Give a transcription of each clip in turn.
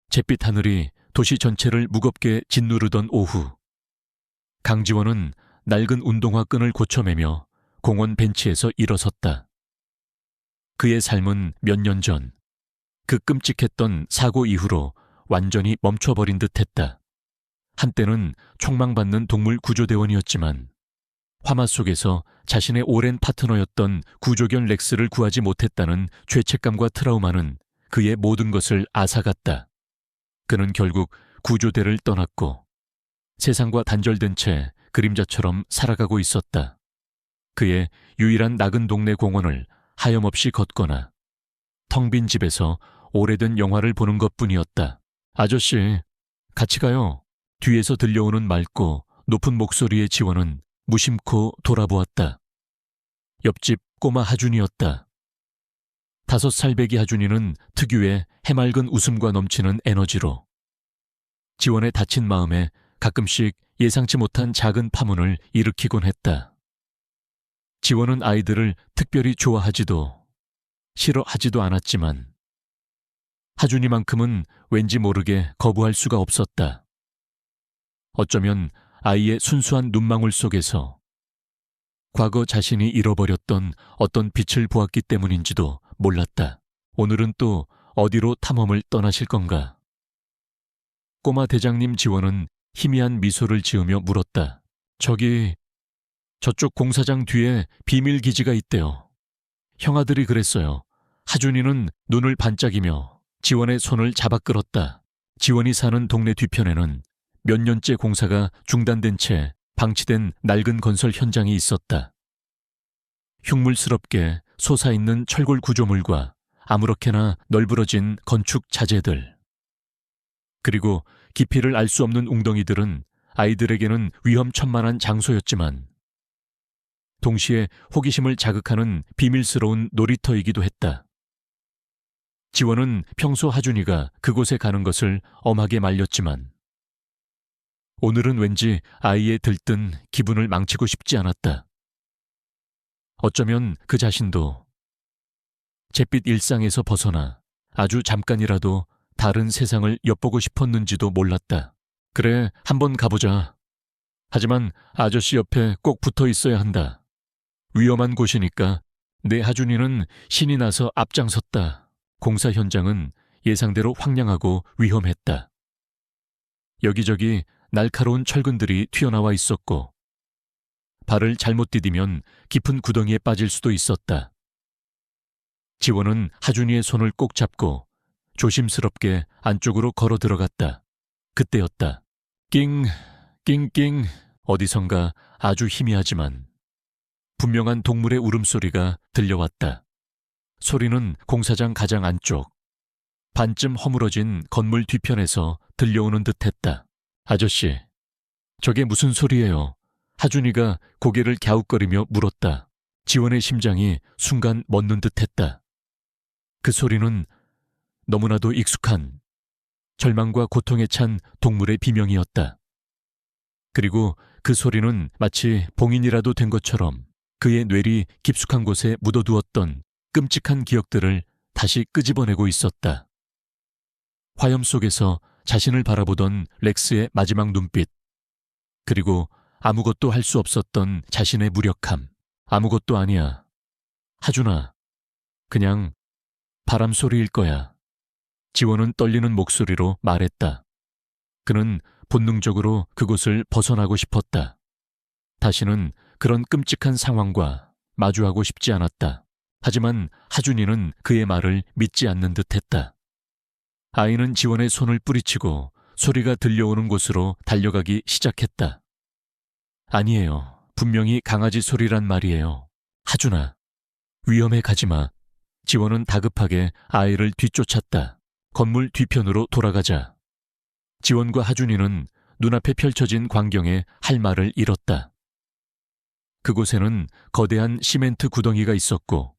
잿빛 하늘이 도시 전체를 무겁게 짓누르던 오후, 강지원은 낡은 운동화 끈을 고쳐매며 공원 벤치에서 일어섰다. 그의 삶은 몇 년 전, 그 끔찍했던 사고 이후로 완전히 멈춰버린 듯했다. 한때는 촉망받는 동물 구조대원이었지만 화마 속에서 자신의 오랜 파트너였던 구조견 렉스를 구하지 못했다는 죄책감과 트라우마는 그의 모든 것을 앗아갔다. 그는 결국 구조대를 떠났고 세상과 단절된 채 그림자처럼 살아가고 있었다. 그의 유일한 낙은 동네 공원을 하염없이 걷거나 텅 빈 집에서 오래된 영화를 보는 것뿐이었다. 아저씨, 같이 가요. 뒤에서 들려오는 맑고 높은 목소리의 지원은 무심코 돌아보았다. 옆집 꼬마 하준이었다. 5살 배기 하준이는 특유의 해맑은 웃음과 넘치는 에너지로 지원의 다친 마음에 가끔씩 예상치 못한 작은 파문을 일으키곤 했다. 지원은 아이들을 특별히 좋아하지도 싫어하지도 않았지만 하준이만큼은 왠지 모르게 거부할 수가 없었다. 어쩌면 아이의 순수한 눈망울 속에서 과거 자신이 잃어버렸던 어떤 빛을 보았기 때문인지도 몰랐다. 오늘은 또 어디로 탐험을 떠나실 건가? 꼬마 대장님 지원은 희미한 미소를 지으며 물었다. 저쪽 공사장 뒤에 비밀 기지가 있대요. 형아들이 그랬어요. 하준이는 눈을 반짝이며 지원의 손을 잡아 끌었다. 지원이 사는 동네 뒤편에는 몇 년째 공사가 중단된 채 방치된 낡은 건설 현장이 있었다. 흉물스럽게 솟아있는 철골 구조물과 아무렇게나 널브러진 건축 자재들. 그리고 깊이를 알 수 없는 웅덩이들은 아이들에게는 위험천만한 장소였지만 동시에 호기심을 자극하는 비밀스러운 놀이터이기도 했다. 지원은 평소 하준이가 그곳에 가는 것을 엄하게 말렸지만 오늘은 왠지 아이의 들뜬 기분을 망치고 싶지 않았다. 어쩌면 그 자신도 잿빛 일상에서 벗어나 아주 잠깐이라도 다른 세상을 엿보고 싶었는지도 몰랐다. 그래, 한번 가보자. 하지만 아저씨 옆에 꼭 붙어 있어야 한다. 위험한 곳이니까. 내 하준이는 신이 나서 앞장섰다. 공사 현장은 예상대로 황량하고 위험했다. 여기저기 날카로운 철근들이 튀어나와 있었고 발을 잘못 디디면 깊은 구덩이에 빠질 수도 있었다. 지원은 하준이의 손을 꼭 잡고 조심스럽게 안쪽으로 걸어 들어갔다. 그때였다. 낑, 낑낑. 어디선가 아주 희미하지만 분명한 동물의 울음소리가 들려왔다. 소리는 공사장 가장 안쪽, 반쯤 허물어진 건물 뒤편에서 들려오는 듯했다. 아저씨, 저게 무슨 소리예요? 하준이가 고개를 갸웃거리며 물었다. 지원의 심장이 순간 멎는 듯했다. 그 소리는 너무나도 익숙한 절망과 고통에 찬 동물의 비명이었다. 그리고 그 소리는 마치 봉인이라도 된 것처럼 그의 뇌리 깊숙한 곳에 묻어두었던 끔찍한 기억들을 다시 끄집어내고 있었다. 화염 속에서 자신을 바라보던 렉스의 마지막 눈빛, 그리고 아무것도 할 수 없었던 자신의 무력함. 아무것도 아니야. 하준아, 그냥 바람 소리일 거야. 지원은 떨리는 목소리로 말했다. 그는 본능적으로 그곳을 벗어나고 싶었다. 다시는 그런 끔찍한 상황과 마주하고 싶지 않았다. 하지만 하준이는 그의 말을 믿지 않는 듯했다. 아이는 지원의 손을 뿌리치고 소리가 들려오는 곳으로 달려가기 시작했다. 아니에요. 분명히 강아지 소리란 말이에요. 하준아, 위험해 가지마. 지원은 다급하게 아이를 뒤쫓았다. 건물 뒤편으로 돌아가자. 지원과 하준이는 눈앞에 펼쳐진 광경에 할 말을 잃었다. 그곳에는 거대한 시멘트 구덩이가 있었고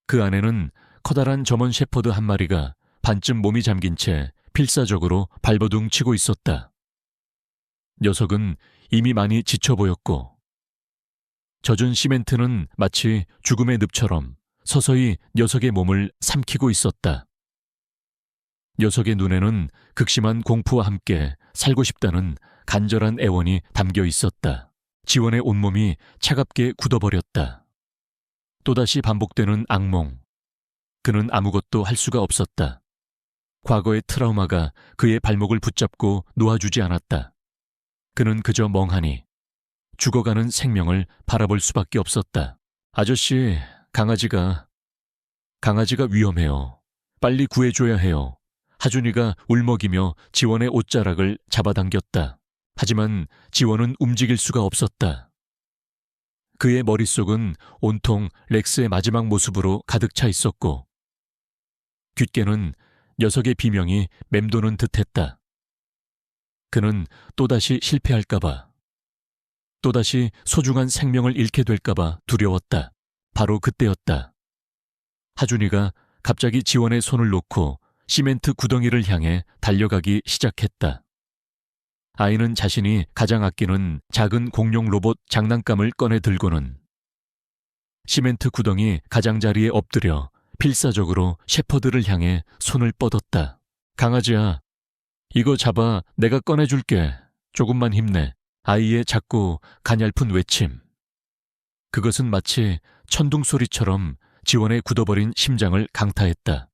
그 안에는 커다란 저먼 셰퍼드 한 마리가 반쯤 몸이 잠긴 채 필사적으로 발버둥 치고 있었다. 녀석은 이미 많이 지쳐 보였고 젖은 시멘트는 마치 죽음의 늪처럼 서서히 녀석의 몸을 삼키고 있었다. 녀석의 눈에는 극심한 공포와 함께 살고 싶다는 간절한 애원이 담겨 있었다. 지원의 온몸이 차갑게 굳어버렸다. 또다시 반복되는 악몽. 그는 아무것도 할 수가 없었다. 과거의 트라우마가 그의 발목을 붙잡고 놓아주지 않았다. 그는 그저 멍하니 죽어가는 생명을 바라볼 수밖에 없었다. 아저씨, 강아지가 위험해요. 빨리 구해줘야 해요. 하준이가 울먹이며 지원의 옷자락을 잡아당겼다. 하지만 지원은 움직일 수가 없었다. 그의 머릿속은 온통 렉스의 마지막 모습으로 가득 차 있었고 귓게는 녀석의 비명이 맴도는 듯했다. 그는 또다시 실패할까봐, 또다시 소중한 생명을 잃게 될까봐 두려웠다. 바로 그때였다. 하준이가 갑자기 지원의 손을 놓고 시멘트 구덩이를 향해 달려가기 시작했다. 아이는 자신이 가장 아끼는 작은 공룡 로봇 장난감을 꺼내 들고는 시멘트 구덩이 가장자리에 엎드려 필사적으로 셰퍼드를 향해 손을 뻗었다. 강아지야, 이거 잡아, 내가 꺼내줄게. 조금만 힘내. 아이의 작고 가냘픈 외침. 그것은 마치 천둥 소리처럼 지원의 굳어버린 심장을 강타했다.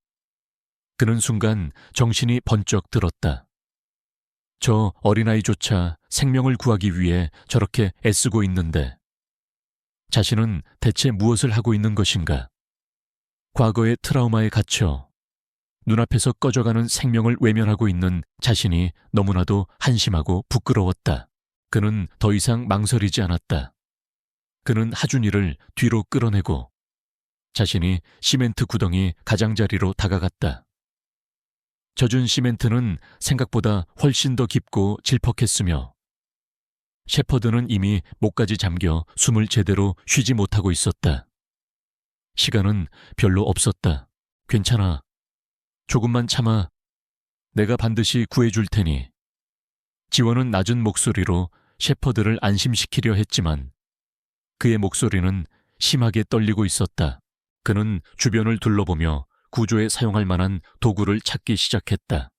그는 순간 정신이 번쩍 들었다. 저 어린아이조차 생명을 구하기 위해 저렇게 애쓰고 있는데 자신은 대체 무엇을 하고 있는 것인가? 과거의 트라우마에 갇혀 눈앞에서 꺼져가는 생명을 외면하고 있는 자신이 너무나도 한심하고 부끄러웠다. 그는 더 이상 망설이지 않았다. 그는 하준이를 뒤로 끌어내고 자신이 시멘트 구덩이 가장자리로 다가갔다. 젖은 시멘트는 생각보다 훨씬 더 깊고 질퍽했으며 셰퍼드는 이미 목까지 잠겨 숨을 제대로 쉬지 못하고 있었다. 시간은 별로 없었다. 괜찮아. 조금만 참아. 내가 반드시 구해줄 테니. 지원은 낮은 목소리로 셰퍼드를 안심시키려 했지만 그의 목소리는 심하게 떨리고 있었다. 그는 주변을 둘러보며 구조에 사용할 만한 도구를 찾기 시작했다.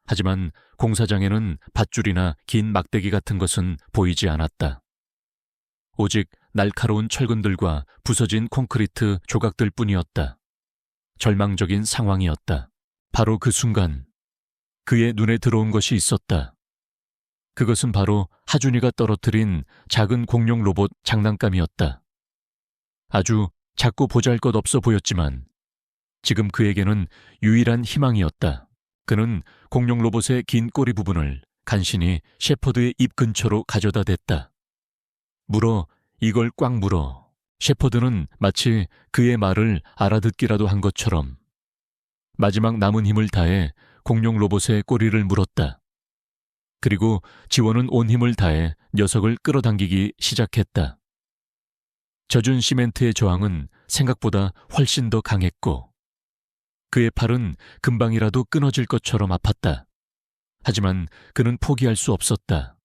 하지만 공사장에는 밧줄이나 긴 막대기 같은 것은 보이지 않았다. 오직 날카로운 철근들과 부서진 콘크리트 조각들 뿐이었다. 절망적인 상황이었다. 바로 그 순간 그의 눈에 들어온 것이 있었다. 그것은 바로 하준이가 떨어뜨린 작은 공룡 로봇 장난감이었다. 아주 작고 보잘것없어 보였지만 지금 그에게는 유일한 희망이었다. 그는 공룡 로봇의 긴 꼬리 부분을 간신히 셰퍼드의 입 근처로 가져다 댔다. 물어, 이걸 꽉 물어. 셰퍼드는 마치 그의 말을 알아듣기라도 한 것처럼 마지막 남은 힘을 다해 공룡 로봇의 꼬리를 물었다. 그리고 지원은 온 힘을 다해 녀석을 끌어당기기 시작했다. 젖은 시멘트의 저항은 생각보다 훨씬 더 강했고 그의 팔은 금방이라도 끊어질 것처럼 아팠다. 하지만 그는 포기할 수 없었다.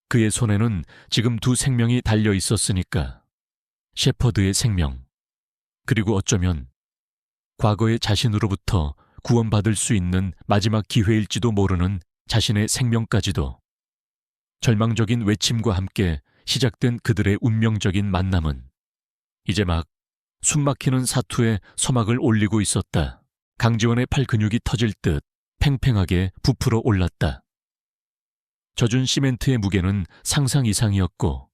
그의 손에는 지금 두 생명이 달려 있었으니까. 셰퍼드의 생명, 그리고 어쩌면 과거의 자신으로부터 구원받을 수 있는 마지막 기회일지도 모르는 자신의 생명까지도. 절망적인 외침과 함께 시작된 그들의 운명적인 만남은 이제 막 숨막히는 사투에 서막을 올리고 있었다. 강지원의 팔 근육이 터질 듯 팽팽하게 부풀어 올랐다. 젖은 시멘트의 무게는 상상 이상이었고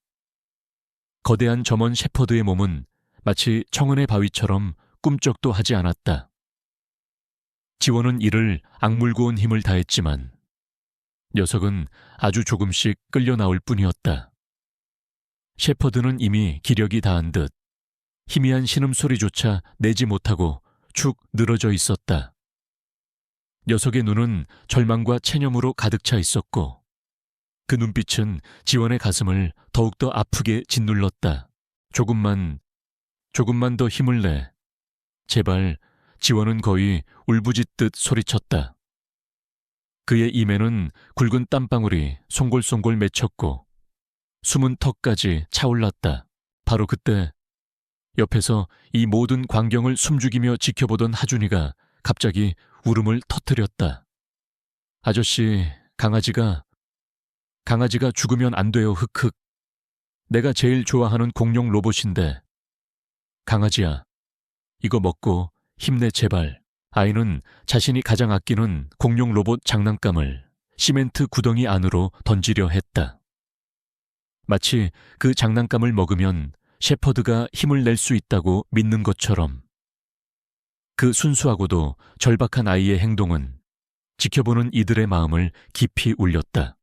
거대한 점원 셰퍼드의 몸은 마치 청은의 바위처럼 꿈쩍도 하지 않았다. 지원은 이를 악물고 온 힘을 다했지만 녀석은 아주 조금씩 끌려 나올 뿐이었다. 셰퍼드는 이미 기력이 다한 듯 희미한 신음소리조차 내지 못하고 축 늘어져 있었다. 녀석의 눈은 절망과 체념으로 가득 차 있었고 그 눈빛은 지원의 가슴을 더욱더 아프게 짓눌렀다. 조금만 더 힘을 내. 제발. 지원은 거의 울부짖듯 소리쳤다. 그의 입에는 굵은 땀방울이 송골송골 맺혔고 숨은 턱까지 차올랐다. 바로 그때 옆에서 이 모든 광경을 숨죽이며 지켜보던 하준이가 갑자기 울음을 터뜨렸다. 아저씨, 강아지가 죽으면 안 돼요, 흑흑. 내가 제일 좋아하는 공룡 로봇인데. 강아지야, 이거 먹고 힘내 제발. 아이는 자신이 가장 아끼는 공룡 로봇 장난감을 시멘트 구덩이 안으로 던지려 했다. 마치 그 장난감을 먹으면 셰퍼드가 힘을 낼 수 있다고 믿는 것처럼. 그 순수하고도 절박한 아이의 행동은 지켜보는 이들의 마음을 깊이 울렸다.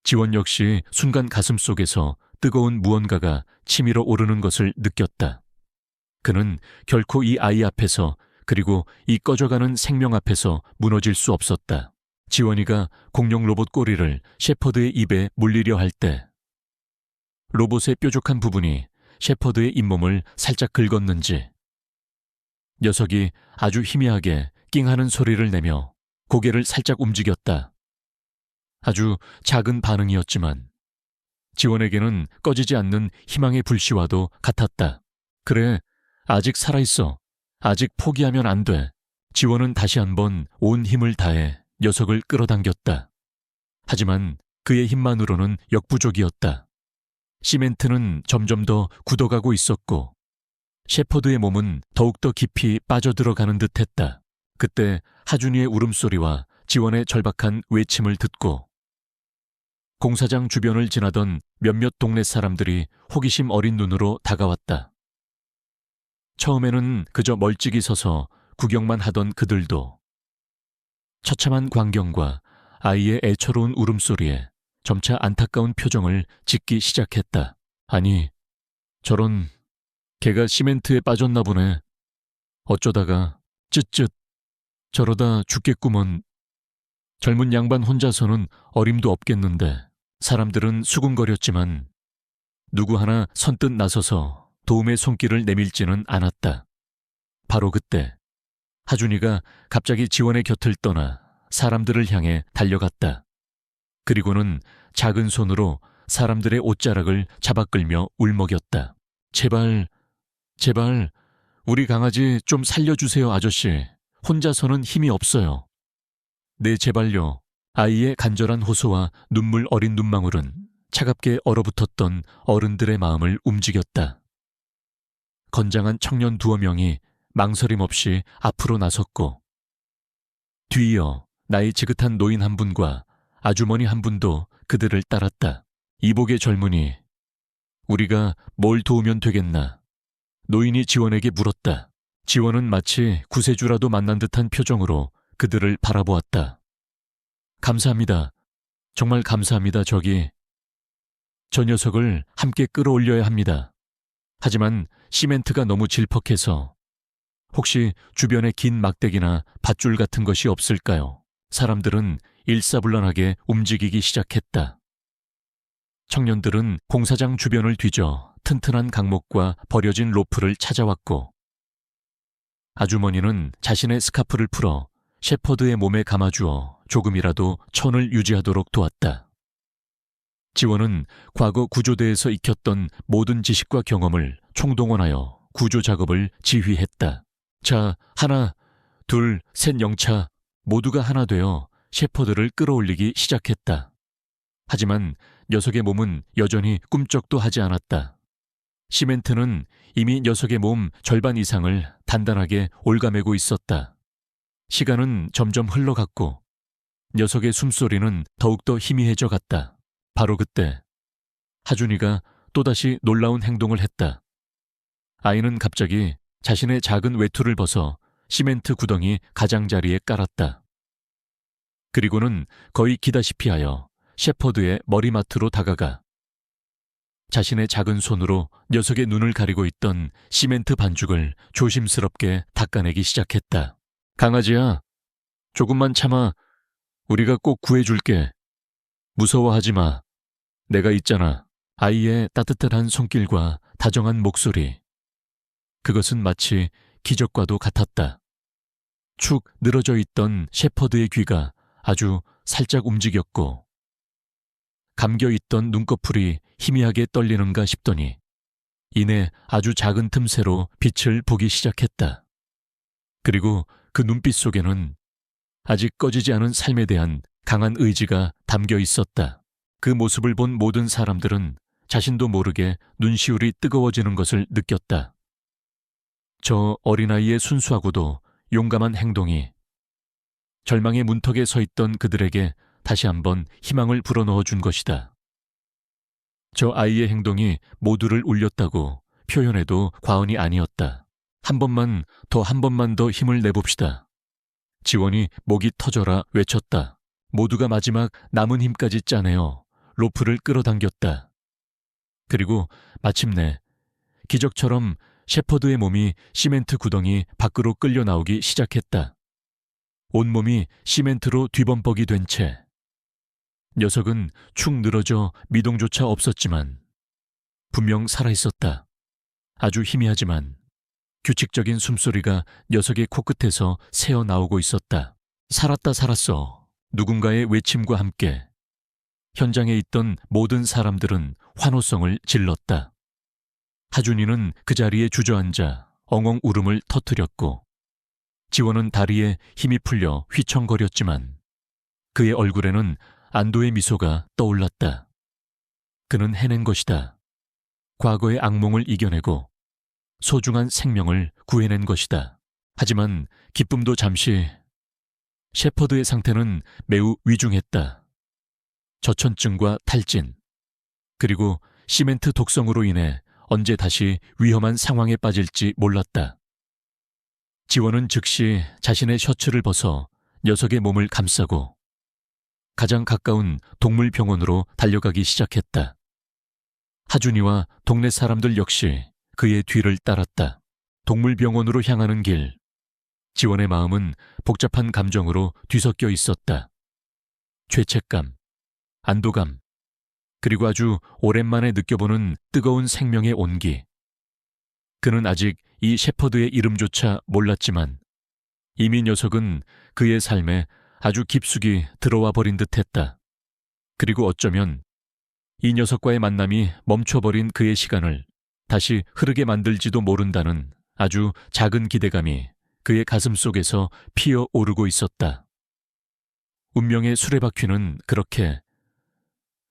지원 역시 순간 가슴속에서 뜨거운 무언가가 치밀어 오르는 것을 느꼈다. 그는 결코 이 아이 앞에서 그리고 이 꺼져가는 생명 앞에서 무너질 수 없었다. 지원이가 공룡 로봇 꼬리를 셰퍼드의 입에 물리려 할 때 로봇의 뾰족한 부분이 셰퍼드의 잇몸을 살짝 긁었는지 녀석이 아주 희미하게 낑하는 소리를 내며 고개를 살짝 움직였다. 아주 작은 반응이었지만 지원에게는 꺼지지 않는 희망의 불씨와도 같았다. 그래, 아직 살아있어. 아직 포기하면 안 돼. 지원은 다시 한번 온 힘을 다해 녀석을 끌어당겼다. 하지만 그의 힘만으로는 역부족이었다. 시멘트는 점점 더 굳어가고 있었고 셰퍼드의 몸은 더욱더 깊이 빠져들어가는 듯했다. 그때 하준이의 울음소리와 지원의 절박한 외침을 듣고 공사장 주변을 지나던 몇몇 동네 사람들이 호기심 어린 눈으로 다가왔다. 처음에는 그저 멀찍이 서서 구경만 하던 그들도 처참한 광경과 아이의 애처로운 울음소리에 점차 안타까운 표정을 짓기 시작했다. 아니, 저런 걔가 시멘트에 빠졌나 보네. 어쩌다가 쯧쯧 저러다 죽겠구먼. 젊은 양반 혼자서는 어림도 없겠는데. 사람들은 수군거렸지만 누구 하나 선뜻 나서서 도움의 손길을 내밀지는 않았다. 바로 그때 하준이가 갑자기 지원의 곁을 떠나 사람들을 향해 달려갔다. 그리고는 작은 손으로 사람들의 옷자락을 잡아끌며 울먹였다. 제발, 제발 우리 강아지 좀 살려주세요, 아저씨. 혼자서는 힘이 없어요. 네, 제발요. 아이의 간절한 호소와 눈물 어린 눈망울은 차갑게 얼어붙었던 어른들의 마음을 움직였다. 건장한 청년 두어 명이 망설임 없이 앞으로 나섰고 뒤이어 나이 지긋한 노인 한 분과 아주머니 한 분도 그들을 따랐다. 이복의 젊은이, 우리가 뭘 도우면 되겠나? 노인이 지원에게 물었다. 지원은 마치 구세주라도 만난 듯한 표정으로 그들을 바라보았다. 감사합니다. 정말 감사합니다. 저 녀석을 함께 끌어올려야 합니다. 하지만 시멘트가 너무 질퍽해서 혹시 주변에 긴 막대기나 밧줄 같은 것이 없을까요? 사람들은 일사불란하게 움직이기 시작했다. 청년들은 공사장 주변을 뒤져 튼튼한 강목과 버려진 로프를 찾아왔고 아주머니는 자신의 스카프를 풀어 셰퍼드의 몸에 감아주어 조금이라도 천을 유지하도록 도왔다. 지원은 과거 구조대에서 익혔던 모든 지식과 경험을 총동원하여 구조 작업을 지휘했다. 자, 하나, 둘, 셋 영차 모두가 하나 되어 셰퍼드를 끌어올리기 시작했다. 하지만 녀석의 몸은 여전히 꿈쩍도 하지 않았다. 시멘트는 이미 녀석의 몸 절반 이상을 단단하게 올가매고 있었다. 시간은 점점 흘러갔고 녀석의 숨소리는 더욱더 희미해져 갔다. 바로 그때 하준이가 또다시 놀라운 행동을 했다. 아이는 갑자기 자신의 작은 외투를 벗어 시멘트 구덩이 가장자리에 깔았다. 그리고는 거의 기다시피 하여 셰퍼드의 머리맡으로 다가가 자신의 작은 손으로 녀석의 눈을 가리고 있던 시멘트 반죽을 조심스럽게 닦아내기 시작했다. 강아지야, 조금만 참아. 우리가 꼭 구해줄게. 무서워하지 마. 내가 있잖아. 아이의 따뜻한 손길과 다정한 목소리. 그것은 마치 기적과도 같았다. 축 늘어져 있던 셰퍼드의 귀가 아주 살짝 움직였고 감겨있던 눈꺼풀이 희미하게 떨리는가 싶더니 이내 아주 작은 틈새로 빛을 보기 시작했다. 그리고 그 눈빛 속에는 아직 꺼지지 않은 삶에 대한 강한 의지가 담겨 있었다. 그 모습을 본 모든 사람들은 자신도 모르게 눈시울이 뜨거워지는 것을 느꼈다. 저 어린아이의 순수하고도 용감한 행동이 절망의 문턱에 서 있던 그들에게 다시 한번 희망을 불어넣어 준 것이다. 저 아이의 행동이 모두를 울렸다고 표현해도 과언이 아니었다. 한 번만 더 힘을 내봅시다. 지원이 목이 터져라 외쳤다. 모두가 마지막 남은 힘까지 짜내어 로프를 끌어당겼다. 그리고 마침내 기적처럼 셰퍼드의 몸이 시멘트 구덩이 밖으로 끌려 나오기 시작했다. 온몸이 시멘트로 뒤범벅이 된 채 녀석은 축 늘어져 미동조차 없었지만 분명 살아있었다. 아주 희미하지만 규칙적인 숨소리가 녀석의 코끝에서 새어나오고 있었다. 살았다 살았어. 누군가의 외침과 함께 현장에 있던 모든 사람들은 환호성을 질렀다. 하준이는 그 자리에 주저앉아 엉엉 울음을 터뜨렸고 지원은 다리에 힘이 풀려 휘청거렸지만 그의 얼굴에는 안도의 미소가 떠올랐다. 그는 해낸 것이다. 과거의 악몽을 이겨내고 소중한 생명을 구해낸 것이다. 하지만 기쁨도 잠시. 셰퍼드의 상태는 매우 위중했다. 저천증과 탈진, 그리고 시멘트 독성으로 인해 언제 다시 위험한 상황에 빠질지 몰랐다. 지원은 즉시 자신의 셔츠를 벗어 녀석의 몸을 감싸고 가장 가까운 동물병원으로 달려가기 시작했다. 하준이와 동네 사람들 역시 그의 뒤를 따랐다. 동물병원으로 향하는 길, 지원의 마음은 복잡한 감정으로 뒤섞여 있었다. 죄책감, 안도감, 그리고 아주 오랜만에 느껴보는 뜨거운 생명의 온기. 그는 아직 이 셰퍼드의 이름조차 몰랐지만 이미 녀석은 그의 삶에 아주 깊숙이 들어와 버린 듯했다. 그리고 어쩌면 이 녀석과의 만남이 멈춰버린 그의 시간을 다시 흐르게 만들지도 모른다는 아주 작은 기대감이 그의 가슴 속에서 피어오르고 있었다. 운명의 수레바퀴는 그렇게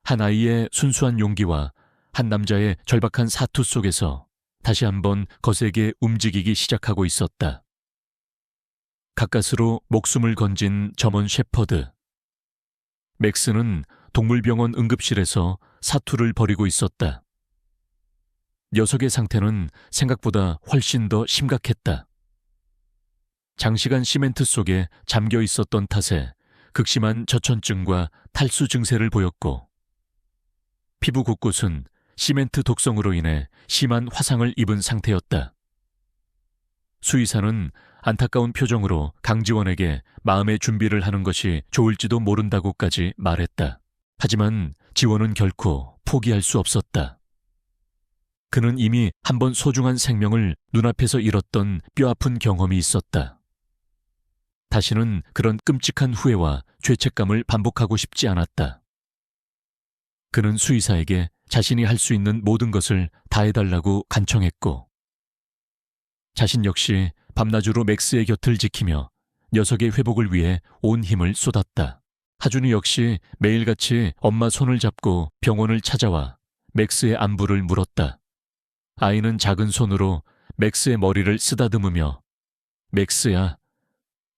한 아이의 순수한 용기와 한 남자의 절박한 사투 속에서 다시 한번 거세게 움직이기 시작하고 있었다. 가까스로 목숨을 건진 점원 셰퍼드. 맥스는 동물병원 응급실에서 사투를 벌이고 있었다. 녀석의 상태는 생각보다 훨씬 더 심각했다. 장시간 시멘트 속에 잠겨 있었던 탓에 극심한 저천증과 탈수 증세를 보였고 피부 곳곳은 시멘트 독성으로 인해 심한 화상을 입은 상태였다. 수의사는 안타까운 표정으로 강지원에게 마음의 준비를 하는 것이 좋을지도 모른다고까지 말했다. 하지만 지원은 결코 포기할 수 없었다. 그는 이미 한 번 소중한 생명을 눈앞에서 잃었던 뼈아픈 경험이 있었다. 다시는 그런 끔찍한 후회와 죄책감을 반복하고 싶지 않았다. 그는 수의사에게 자신이 할 수 있는 모든 것을 다해달라고 간청했고 자신 역시 밤낮으로 맥스의 곁을 지키며 녀석의 회복을 위해 온 힘을 쏟았다. 하준이 역시 매일같이 엄마 손을 잡고 병원을 찾아와 맥스의 안부를 물었다. 아이는 작은 손으로 맥스의 머리를 쓰다듬으며 맥스야,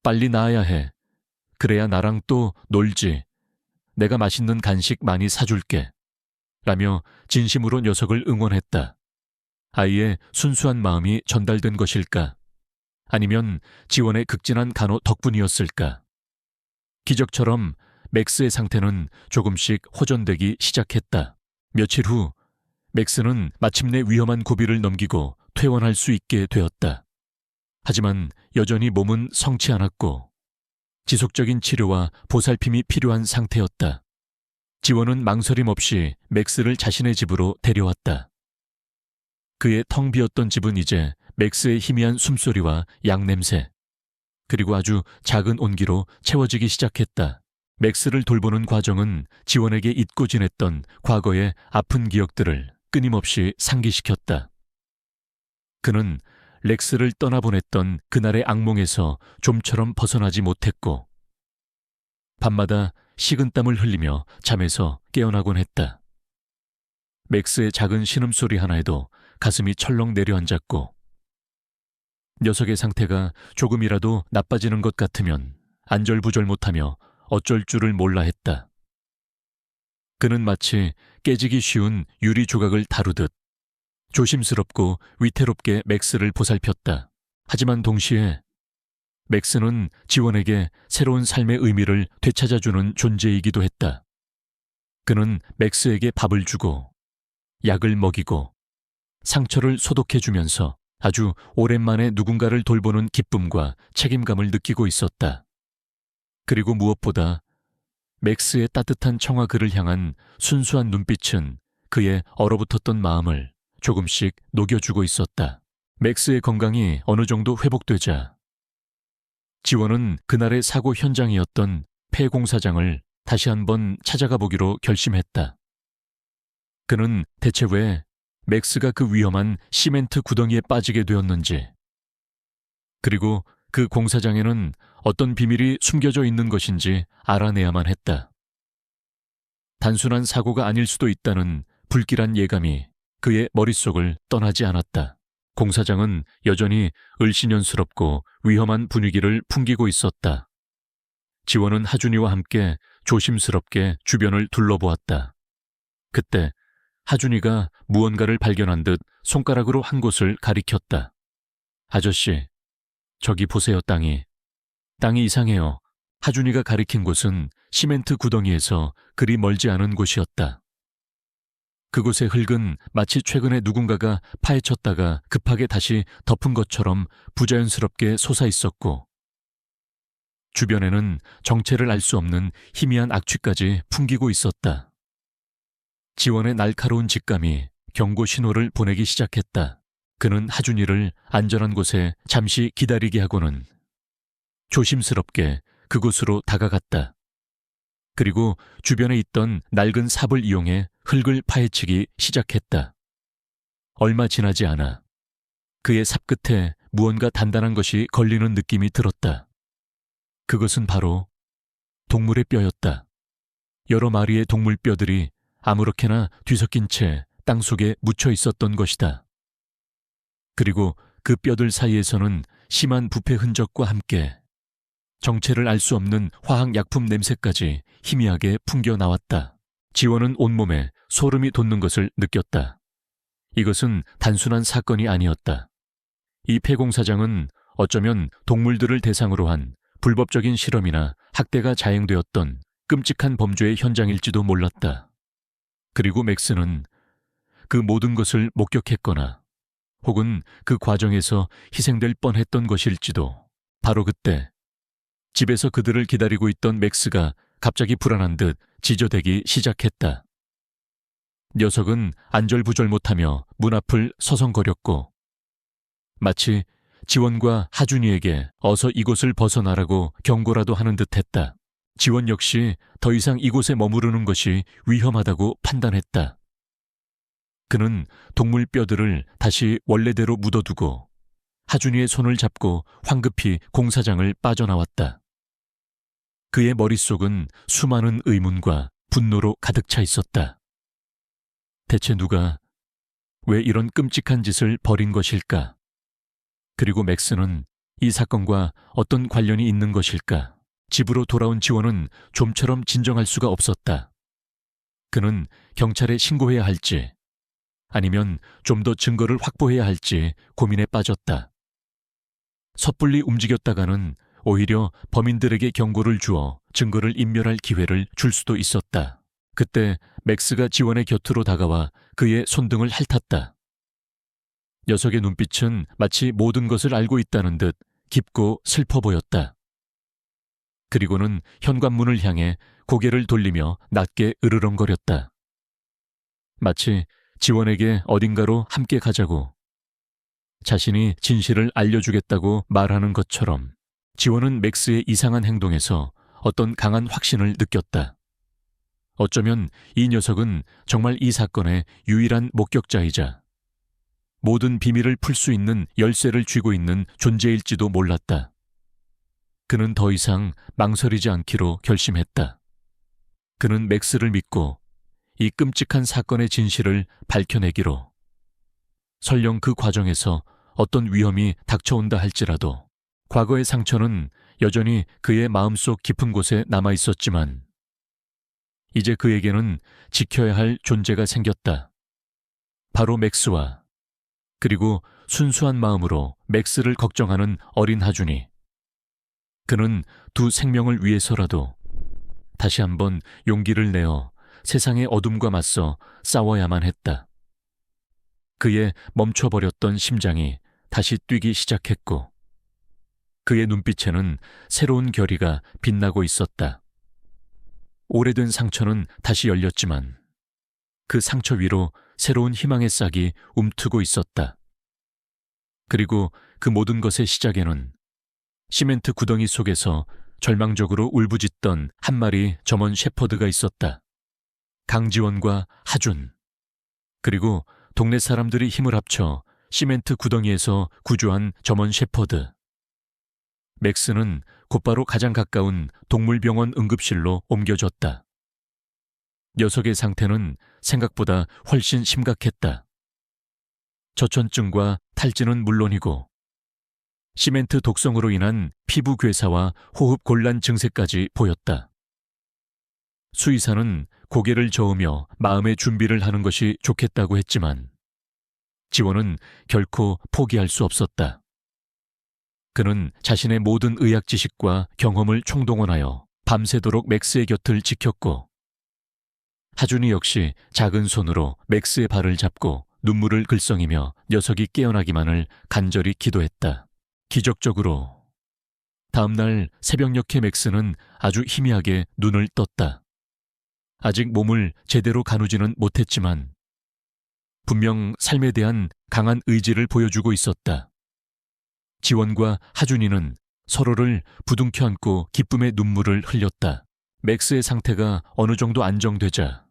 빨리 나아야 해. 그래야 나랑 또 놀지. 내가 맛있는 간식 많이 사줄게. 라며 진심으로 녀석을 응원했다. 아이의 순수한 마음이 전달된 것일까? 아니면 지원의 극진한 간호 덕분이었을까? 기적처럼 맥스의 상태는 조금씩 호전되기 시작했다. 며칠 후 맥스는 마침내 위험한 고비를 넘기고 퇴원할 수 있게 되었다. 하지만 여전히 몸은 성치 않았고 지속적인 치료와 보살핌이 필요한 상태였다. 지원은 망설임 없이 맥스를 자신의 집으로 데려왔다. 그의 텅 비었던 집은 이제 맥스의 희미한 숨소리와 양냄새, 그리고 아주 작은 온기로 채워지기 시작했다. 맥스를 돌보는 과정은 지원에게 잊고 지냈던 과거의 아픈 기억들을 끊임없이 상기시켰다. 그는 렉스를 떠나보냈던 그날의 악몽에서 좀처럼 벗어나지 못했고 밤마다 식은땀을 흘리며 잠에서 깨어나곤 했다. 맥스의 작은 신음소리 하나에도 가슴이 철렁 내려앉았고 녀석의 상태가 조금이라도 나빠지는 것 같으면 안절부절 못하며 어쩔 줄을 몰라 했다. 그는 마치 깨지기 쉬운 유리 조각을 다루듯 조심스럽고 위태롭게 맥스를 보살폈다. 하지만 동시에 맥스는 지원에게 새로운 삶의 의미를 되찾아주는 존재이기도 했다. 그는 맥스에게 밥을 주고 약을 먹이고 상처를 소독해주면서 아주 오랜만에 누군가를 돌보는 기쁨과 책임감을 느끼고 있었다. 그리고 무엇보다 맥스의 따뜻한 청아 그를 향한 순수한 눈빛은 그의 얼어붙었던 마음을 조금씩 녹여주고 있었다. 맥스의 건강이 어느 정도 회복되자 지원은 그날의 사고 현장이었던 폐공사장을 다시 한번 찾아가 보기로 결심했다. 그는 대체 왜 맥스가 그 위험한 시멘트 구덩이에 빠지게 되었는지, 그리고 그 공사장에는 어떤 비밀이 숨겨져 있는 것인지 알아내야만 했다. 단순한 사고가 아닐 수도 있다는 불길한 예감이 그의 머릿속을 떠나지 않았다. 공사장은 여전히 을씨년스럽고 위험한 분위기를 풍기고 있었다. 지원은 하준이와 함께 조심스럽게 주변을 둘러보았다. 그때 하준이가 무언가를 발견한 듯 손가락으로 한 곳을 가리켰다. 아저씨, 저기 보세요. 땅이 이상해요. 하준이가 가리킨 곳은 시멘트 구덩이에서 그리 멀지 않은 곳이었다. 그곳의 흙은 마치 최근에 누군가가 파헤쳤다가 급하게 다시 덮은 것처럼 부자연스럽게 솟아있었고 주변에는 정체를 알 수 없는 희미한 악취까지 풍기고 있었다. 지원의 날카로운 직감이 경고 신호를 보내기 시작했다. 그는 하준이를 안전한 곳에 잠시 기다리게 하고는 조심스럽게 그곳으로 다가갔다. 그리고 주변에 있던 낡은 삽을 이용해 흙을 파헤치기 시작했다. 얼마 지나지 않아 그의 삽 끝에 무언가 단단한 것이 걸리는 느낌이 들었다. 그것은 바로 동물의 뼈였다. 여러 마리의 동물 뼈들이 아무렇게나 뒤섞인 채 땅속에 묻혀 있었던 것이다. 그리고 그 뼈들 사이에서는 심한 부패 흔적과 함께 정체를 알 수 없는 화학약품 냄새까지 희미하게 풍겨 나왔다. 지원은 온몸에 소름이 돋는 것을 느꼈다. 이것은 단순한 사건이 아니었다. 이 폐공사장은 어쩌면 동물들을 대상으로 한 불법적인 실험이나 학대가 자행되었던 끔찍한 범죄의 현장일지도 몰랐다. 그리고 맥스는 그 모든 것을 목격했거나 혹은 그 과정에서 희생될 뻔했던 것일지도. 바로 그때 집에서 그들을 기다리고 있던 맥스가 갑자기 불안한 듯 지저대기 시작했다. 녀석은 안절부절 못하며 문 앞을 서성거렸고 마치 지원과 하준이에게 어서 이곳을 벗어나라고 경고라도 하는 듯했다. 지원 역시 더 이상 이곳에 머무르는 것이 위험하다고 판단했다. 그는 동물 뼈들을 다시 원래대로 묻어두고 하준이의 손을 잡고 황급히 공사장을 빠져나왔다. 그의 머릿속은 수많은 의문과 분노로 가득 차 있었다. 대체 누가 왜 이런 끔찍한 짓을 벌인 것일까? 그리고 맥스는 이 사건과 어떤 관련이 있는 것일까? 집으로 돌아온 지원은 좀처럼 진정할 수가 없었다. 그는 경찰에 신고해야 할지 아니면 좀 더 증거를 확보해야 할지 고민에 빠졌다. 섣불리 움직였다가는 오히려 범인들에게 경고를 주어 증거를 인멸할 기회를 줄 수도 있었다. 그때 맥스가 지원의 곁으로 다가와 그의 손등을 핥았다. 녀석의 눈빛은 마치 모든 것을 알고 있다는 듯 깊고 슬퍼 보였다. 그리고는 현관문을 향해 고개를 돌리며 낮게 으르렁거렸다. 마치 지원에게 어딘가로 함께 가자고, 자신이 진실을 알려주겠다고 말하는 것처럼. 지원은 맥스의 이상한 행동에서 어떤 강한 확신을 느꼈다. 어쩌면 이 녀석은 정말 이 사건의 유일한 목격자이자 모든 비밀을 풀 수 있는 열쇠를 쥐고 있는 존재일지도 몰랐다. 그는 더 이상 망설이지 않기로 결심했다. 그는 맥스를 믿고 이 끔찍한 사건의 진실을 밝혀내기로, 설령 그 과정에서 어떤 위험이 닥쳐온다 할지라도 과거의 상처는 여전히 그의 마음속 깊은 곳에 남아 있었지만 이제 그에게는 지켜야 할 존재가 생겼다. 바로 맥스와, 그리고 순수한 마음으로 맥스를 걱정하는 어린 하준이. 그는 두 생명을 위해서라도 다시 한번 용기를 내어 세상의 어둠과 맞서 싸워야만 했다. 그의 멈춰버렸던 심장이 다시 뛰기 시작했고 그의 눈빛에는 새로운 결의가 빛나고 있었다. 오래된 상처는 다시 열렸지만 그 상처 위로 새로운 희망의 싹이 움트고 있었다. 그리고 그 모든 것의 시작에는 시멘트 구덩이 속에서 절망적으로 울부짖던 한 마리 점원 셰퍼드가 있었다. 강지원과 하준, 그리고 동네 사람들이 힘을 합쳐 시멘트 구덩이에서 구조한 점원 셰퍼드. 맥스는 곧바로 가장 가까운 동물병원 응급실로 옮겨졌다. 녀석의 상태는 생각보다 훨씬 심각했다. 저천증과 탈진은 물론이고 시멘트 독성으로 인한 피부 괴사와 호흡 곤란 증세까지 보였다. 수의사는 고개를 저으며 마음의 준비를 하는 것이 좋겠다고 했지만 지원은 결코 포기할 수 없었다. 그는 자신의 모든 의학 지식과 경험을 총동원하여 밤새도록 맥스의 곁을 지켰고 하준이 역시 작은 손으로 맥스의 발을 잡고 눈물을 글썽이며 녀석이 깨어나기만을 간절히 기도했다. 기적적으로 다음 날 새벽녘에 맥스는 아주 희미하게 눈을 떴다. 아직 몸을 제대로 가누지는 못했지만 분명 삶에 대한 강한 의지를 보여주고 있었다. 지원과 하준이는 서로를 부둥켜 안고 기쁨의 눈물을 흘렸다. 맥스의 상태가 어느 정도 안정되자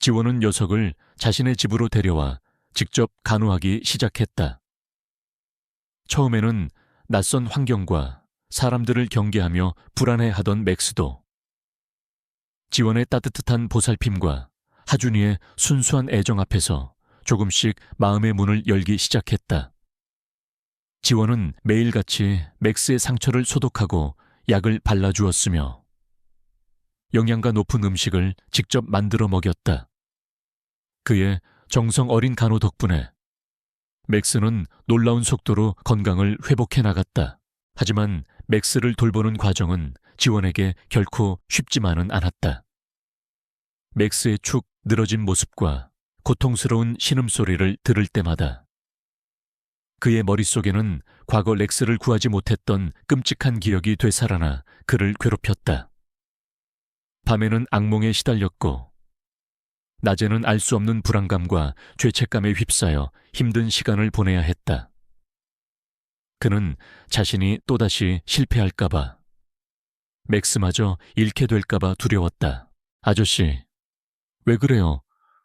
지원은 녀석을 자신의 집으로 데려와 직접 간호하기 시작했다. 처음에는 낯선 환경과 사람들을 경계하며 불안해하던 맥스도 지원의 따뜻한 보살핌과 하준이의 순수한 애정 앞에서 조금씩 마음의 문을 열기 시작했다. 지원은 매일같이 맥스의 상처를 소독하고 약을 발라주었으며 영양가 높은 음식을 직접 만들어 먹였다. 그의 정성 어린 간호 덕분에 맥스는 놀라운 속도로 건강을 회복해 나갔다. 하지만 맥스를 돌보는 과정은 지원에게 결코 쉽지만은 않았다. 맥스의 축 늘어진 모습과 고통스러운 신음소리를 들을 때마다 그의 머릿속에는 과거 렉스를 구하지 못했던 끔찍한 기억이 되살아나 그를 괴롭혔다. 밤에는 악몽에 시달렸고 낮에는 알 수 없는 불안감과 죄책감에 휩싸여 힘든 시간을 보내야 했다. 그는 자신이 또다시 실패할까봐, 맥스마저 잃게 될까봐 두려웠다. 아저씨, 왜 그래요?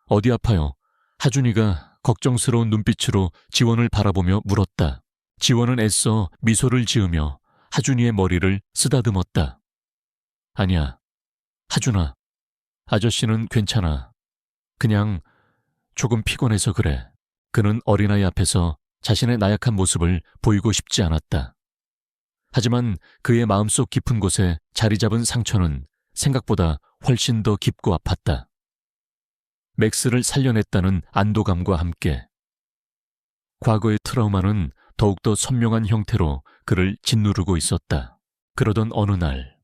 어디 아파요? 하준이가 걱정스러운 눈빛으로 지원을 바라보며 물었다. 지원은 애써 미소를 지으며 하준이의 머리를 쓰다듬었다. 아니야, 하준아. 아저씨는 괜찮아. 그냥 조금 피곤해서 그래. 그는 어린아이 앞에서 자신의 나약한 모습을 보이고 싶지 않았다. 하지만 그의 마음속 깊은 곳에 자리 잡은 상처는 생각보다 훨씬 더 깊고 아팠다. 맥스를 살려냈다는 안도감과 함께 과거의 트라우마는 더욱더 선명한 형태로 그를 짓누르고 있었다. 그러던 어느 날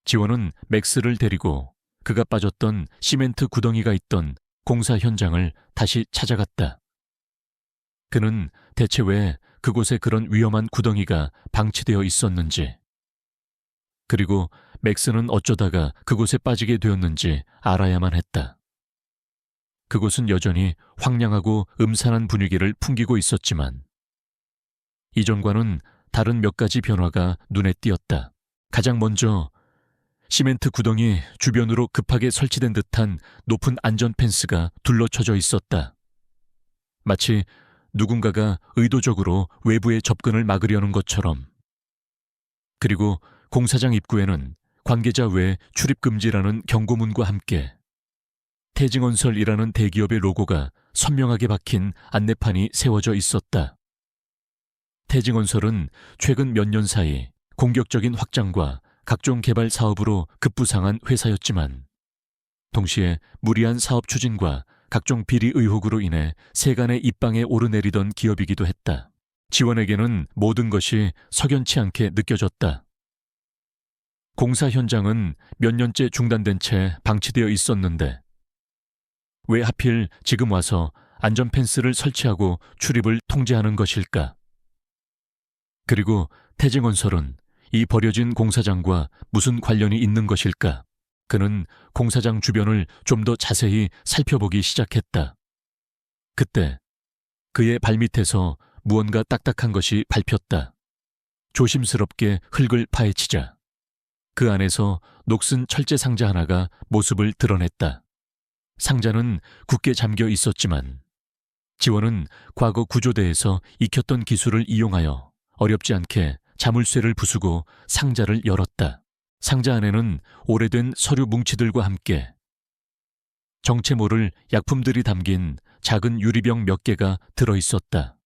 지원은 맥스를 데리고 그가 빠졌던 시멘트 구덩이가 있던 공사 현장을 다시 찾아갔다. 그는 대체 왜 그곳에 그런 위험한 구덩이가 방치되어 있었는지, 그리고 맥스는 어쩌다가 그곳에 빠지게 되었는지 알아야만 했다. 그곳은 여전히 황량하고 음산한 분위기를 풍기고 있었지만 이전과는 다른 몇 가지 변화가 눈에 띄었다. 가장 먼저 시멘트 구덩이 주변으로 급하게 설치된 듯한 높은 안전 펜스가 둘러쳐져 있었다. 마치 누군가가 의도적으로 외부의 접근을 막으려는 것처럼. 그리고 공사장 입구에는 관계자 외 출입 금지라는 경고문과 함께 태징건설이라는 대기업의 로고가 선명하게 박힌 안내판이 세워져 있었다. 태징건설은 최근 몇 년 사이 공격적인 확장과 각종 개발 사업으로 급부상한 회사였지만 동시에 무리한 사업 추진과 각종 비리 의혹으로 인해 세간의 입방에 오르내리던 기업이기도 했다. 지원에게는 모든 것이 석연치 않게 느껴졌다. 공사 현장은 몇 년째 중단된 채 방치되어 있었는데 왜 하필 지금 와서 안전 펜스를 설치하고 출입을 통제하는 것일까? 그리고 태징건설은 이 버려진 공사장과 무슨 관련이 있는 것일까? 그는 공사장 주변을 좀 더 자세히 살펴보기 시작했다. 그때 그의 발밑에서 무언가 딱딱한 것이 밟혔다. 조심스럽게 흙을 파헤치자 그 안에서 녹슨 철제 상자 하나가 모습을 드러냈다. 상자는 굳게 잠겨 있었지만 지원은 과거 구조대에서 익혔던 기술을 이용하여 어렵지 않게 자물쇠를 부수고 상자를 열었다. 상자 안에는 오래된 서류 뭉치들과 함께 정체 모를 약품들이 담긴 작은 유리병 몇 개가 들어있었다.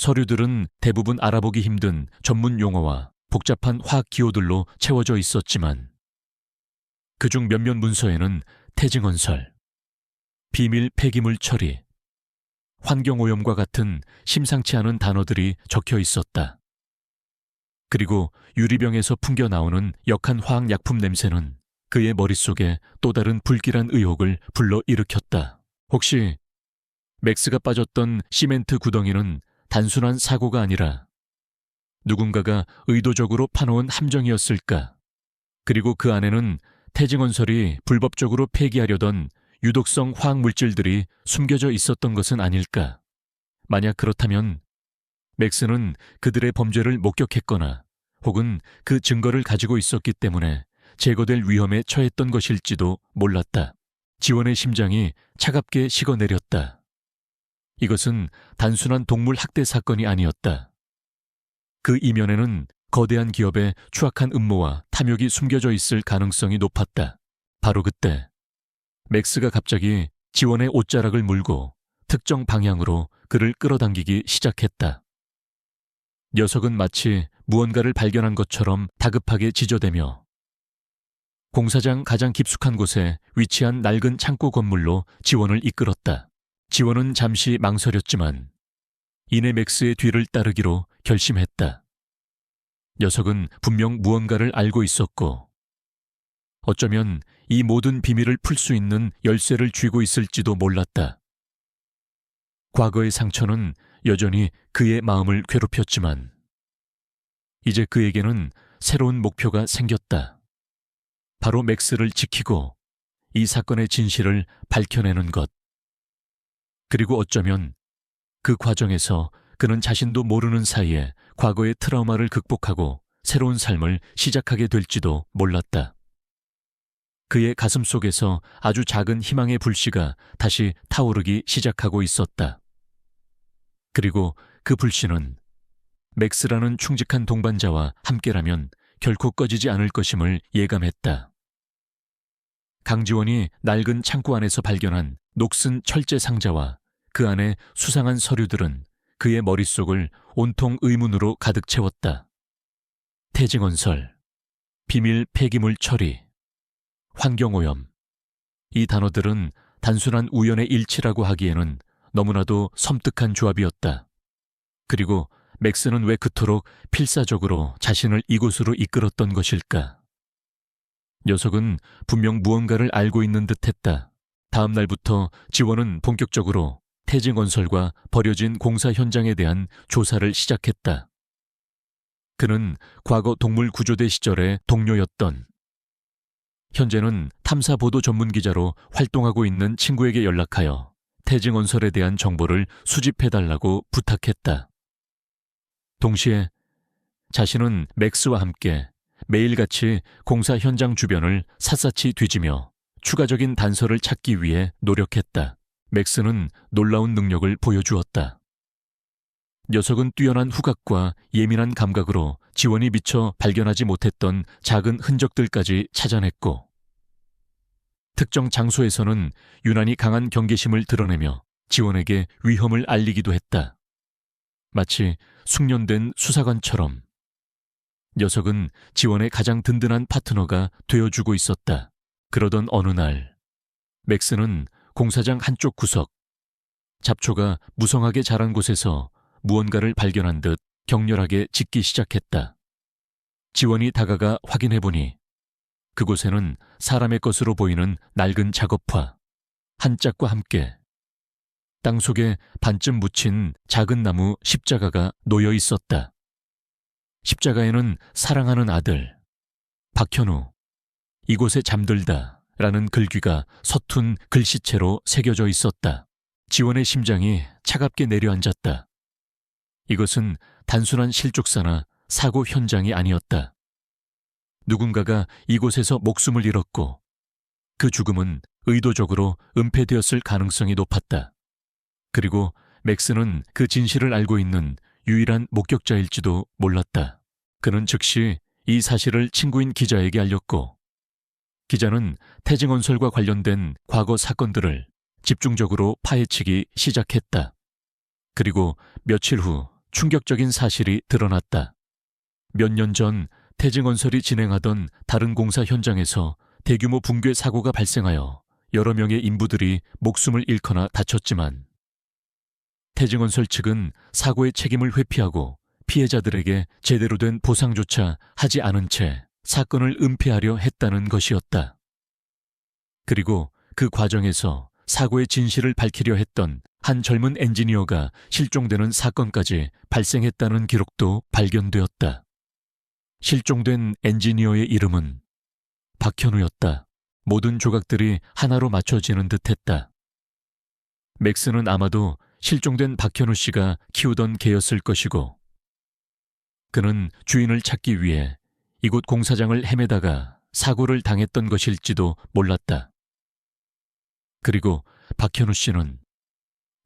서류들은 대부분 알아보기 힘든 전문 용어와 복잡한 화학 기호들로 채워져 있었지만 그중 몇몇 문서에는 태징건설, 비밀 폐기물 처리, 환경오염과 같은 심상치 않은 단어들이 적혀 있었다. 그리고 유리병에서 풍겨 나오는 역한 화학약품 냄새는 그의 머릿속에 또 다른 불길한 의혹을 불러일으켰다. 혹시 맥스가 빠졌던 시멘트 구덩이는 단순한 사고가 아니라 누군가가 의도적으로 파놓은 함정이었을까? 그리고 그 안에는 태징건설이 불법적으로 폐기하려던 유독성 화학물질들이 숨겨져 있었던 것은 아닐까? 만약 그렇다면 맥스는 그들의 범죄를 목격했거나 혹은 그 증거를 가지고 있었기 때문에 제거될 위험에 처했던 것일지도 몰랐다. 지원의 심장이 차갑게 식어내렸다. 이것은 단순한 동물 학대 사건이 아니었다. 그 이면에는 거대한 기업의 추악한 음모와 탐욕이 숨겨져 있을 가능성이 높았다. 바로 그때 맥스가 갑자기 지원의 옷자락을 물고 특정 방향으로 그를 끌어당기기 시작했다. 녀석은 마치 무언가를 발견한 것처럼 다급하게 지저대며 공사장 가장 깊숙한 곳에 위치한 낡은 창고 건물로 지원을 이끌었다. 지원은 잠시 망설였지만 이내 맥스의 뒤를 따르기로 결심했다. 녀석은 분명 무언가를 알고 있었고 어쩌면 이 모든 비밀을 풀 수 있는 열쇠를 쥐고 있을지도 몰랐다. 과거의 상처는 여전히 그의 마음을 괴롭혔지만 이제 그에게는 새로운 목표가 생겼다. 바로 맥스를 지키고 이 사건의 진실을 밝혀내는 것. 그리고 어쩌면 그 과정에서 그는 자신도 모르는 사이에 과거의 트라우마를 극복하고 새로운 삶을 시작하게 될지도 몰랐다. 그의 가슴 속에서 아주 작은 희망의 불씨가 다시 타오르기 시작하고 있었다. 그리고 그 불씨는 맥스라는 충직한 동반자와 함께라면 결코 꺼지지 않을 것임을 예감했다. 강지원이 낡은 창고 안에서 발견한 녹슨 철제 상자와 그 안에 수상한 서류들은 그의 머릿속을 온통 의문으로 가득 채웠다. 태징건설, 비밀 폐기물 처리, 환경오염. 이 단어들은 단순한 우연의 일치라고 하기에는 너무나도 섬뜩한 조합이었다. 그리고 맥스는 왜 그토록 필사적으로 자신을 이곳으로 이끌었던 것일까? 녀석은 분명 무언가를 알고 있는 듯했다. 다음 날부터 지원은 본격적으로 태징건설과 버려진 공사 현장에 대한 조사를 시작했다. 그는 과거 동물구조대 시절의 동료였던 현재는 탐사보도 전문기자로 활동하고 있는 친구에게 연락하여 태징건설에 대한 정보를 수집해달라고 부탁했다. 동시에 자신은 맥스와 함께 매일같이 공사 현장 주변을 샅샅이 뒤지며 추가적인 단서를 찾기 위해 노력했다. 맥스는 놀라운 능력을 보여주었다. 녀석은 뛰어난 후각과 예민한 감각으로 지원이 미처 발견하지 못했던 작은 흔적들까지 찾아냈고, 특정 장소에서는 유난히 강한 경계심을 드러내며 지원에게 위험을 알리기도 했다. 마치 숙련된 수사관처럼 녀석은 지원의 가장 든든한 파트너가 되어주고 있었다. 그러던 어느 날, 맥스는 공사장 한쪽 구석, 잡초가 무성하게 자란 곳에서 무언가를 발견한 듯 격렬하게 짖기 시작했다. 지원이 다가가 확인해보니 그곳에는 사람의 것으로 보이는 낡은 작업화, 한 짝과 함께 땅속에 반쯤 묻힌 작은 나무 십자가가 놓여 있었다. 십자가에는 사랑하는 아들, 박현우, 이곳에 잠들다 라는 글귀가 서툰 글씨체로 새겨져 있었다. 지원의 심장이 차갑게 내려앉았다. 이것은 단순한 실족사나 사고 현장이 아니었다. 누군가가 이곳에서 목숨을 잃었고 그 죽음은 의도적으로 은폐되었을 가능성이 높았다. 그리고 맥스는 그 진실을 알고 있는 유일한 목격자일지도 몰랐다. 그는 즉시 이 사실을 친구인 기자에게 알렸고, 기자는 태증언설과 관련된 과거 사건들을 집중적으로 파헤치기 시작했다. 그리고 며칠 후 충격적인 사실이 드러났다. 몇 년 전 태증언설이 진행하던 다른 공사 현장에서 대규모 붕괴 사고가 발생하여 여러 명의 인부들이 목숨을 잃거나 다쳤지만, 태증언설 측은 사고의 책임을 회피하고 피해자들에게 제대로 된 보상조차 하지 않은 채 사건을 은폐하려 했다는 것이었다. 그리고 그 과정에서 사고의 진실을 밝히려 했던 한 젊은 엔지니어가 실종되는 사건까지 발생했다는 기록도 발견되었다. 실종된 엔지니어의 이름은 박현우였다. 모든 조각들이 하나로 맞춰지는 듯했다. 맥스는 아마도 실종된 박현우 씨가 키우던 개였을 것이고, 그는 주인을 찾기 위해 이곳 공사장을 헤매다가 사고를 당했던 것일지도 몰랐다. 그리고 박현우 씨는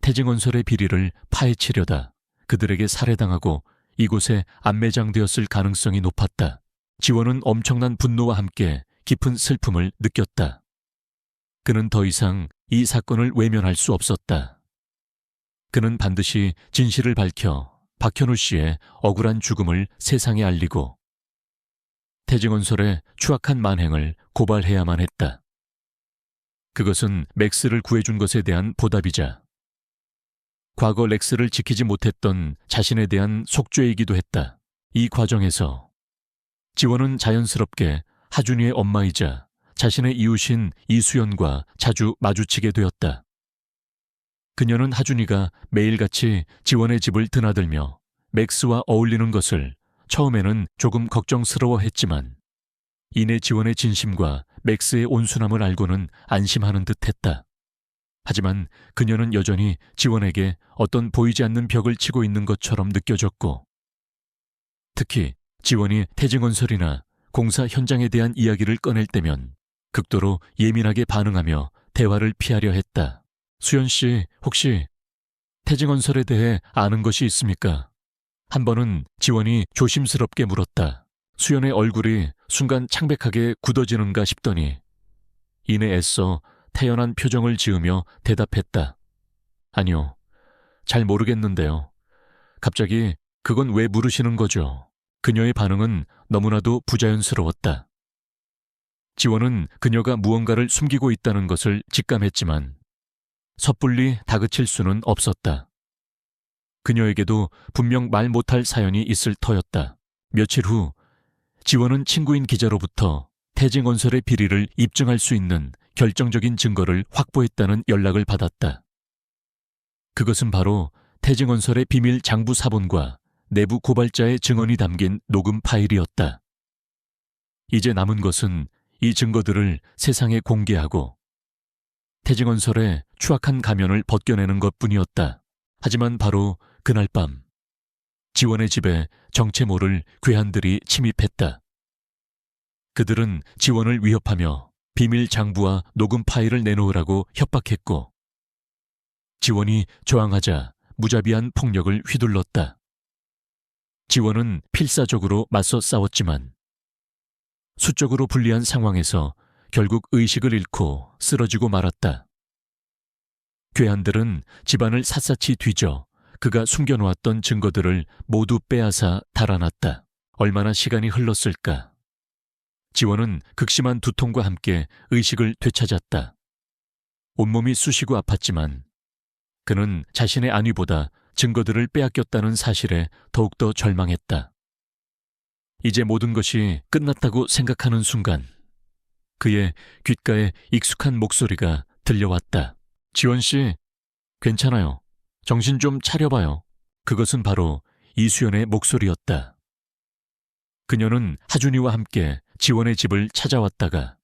태증언설의 비리를 파헤치려다 그들에게 살해당하고 이곳에 안매장되었을 가능성이 높았다. 지원은 엄청난 분노와 함께 깊은 슬픔을 느꼈다. 그는 더 이상 이 사건을 외면할 수 없었다. 그는 반드시 진실을 밝혀 박현우 씨의 억울한 죽음을 세상에 알리고 태증언설의 추악한 만행을 고발해야만 했다. 그것은 맥스를 구해준 것에 대한 보답이자 과거 렉스를 지키지 못했던 자신에 대한 속죄이기도 했다. 이 과정에서 지원은 자연스럽게 하준이의 엄마이자 자신의 이웃인 이수연과 자주 마주치게 되었다. 그녀는 하준이가 매일같이 지원의 집을 드나들며 맥스와 어울리는 것을 처음에는 조금 걱정스러워했지만 이내 지원의 진심과 맥스의 온순함을 알고는 안심하는 듯했다. 하지만 그녀는 여전히 지원에게 어떤 보이지 않는 벽을 치고 있는 것처럼 느껴졌고, 특히 지원이 태증언설이나 공사 현장에 대한 이야기를 꺼낼 때면 극도로 예민하게 반응하며 대화를 피하려 했다. 수연 씨, 혹시 태증언설에 대해 아는 것이 있습니까? 한 번은 지원이 조심스럽게 물었다. 수연의 얼굴이 순간 창백하게 굳어지는가 싶더니 이내 애써 태연한 표정을 지으며 대답했다. 아니요, 잘 모르겠는데요. 갑자기 그건 왜 물으시는 거죠? 그녀의 반응은 너무나도 부자연스러웠다. 지원은 그녀가 무언가를 숨기고 있다는 것을 직감했지만 섣불리 다그칠 수는 없었다. 그녀에게도 분명 말 못할 사연이 있을 터였다. 며칠 후 지원은 친구인 기자로부터 태증언설의 비리를 입증할 수 있는 결정적인 증거를 확보했다는 연락을 받았다. 그것은 바로 태증언설의 비밀 장부 사본과 내부 고발자의 증언이 담긴 녹음 파일이었다. 이제 남은 것은 이 증거들을 세상에 공개하고 태증언설의 추악한 가면을 벗겨내는 것뿐이었다. 하지만 바로 그날 밤 지원의 집에 정체 모를 괴한들이 침입했다. 그들은 지원을 위협하며 비밀 장부와 녹음 파일을 내놓으라고 협박했고, 지원이 저항하자 무자비한 폭력을 휘둘렀다. 지원은 필사적으로 맞서 싸웠지만 수적으로 불리한 상황에서 결국 의식을 잃고 쓰러지고 말았다. 괴한들은 집안을 샅샅이 뒤져 그가 숨겨놓았던 증거들을 모두 빼앗아 달아났다. 얼마나 시간이 흘렀을까. 지원은 극심한 두통과 함께 의식을 되찾았다. 온몸이 쑤시고 아팠지만 그는 자신의 안위보다 증거들을 빼앗겼다는 사실에 더욱더 절망했다. 이제 모든 것이 끝났다고 생각하는 순간 그의 귓가에 익숙한 목소리가 들려왔다. 지원 씨, 괜찮아요. 정신 좀 차려봐요. 그것은 바로 이수연의 목소리였다. 그녀는 하준이와 함께 지원의 집을 찾아왔다가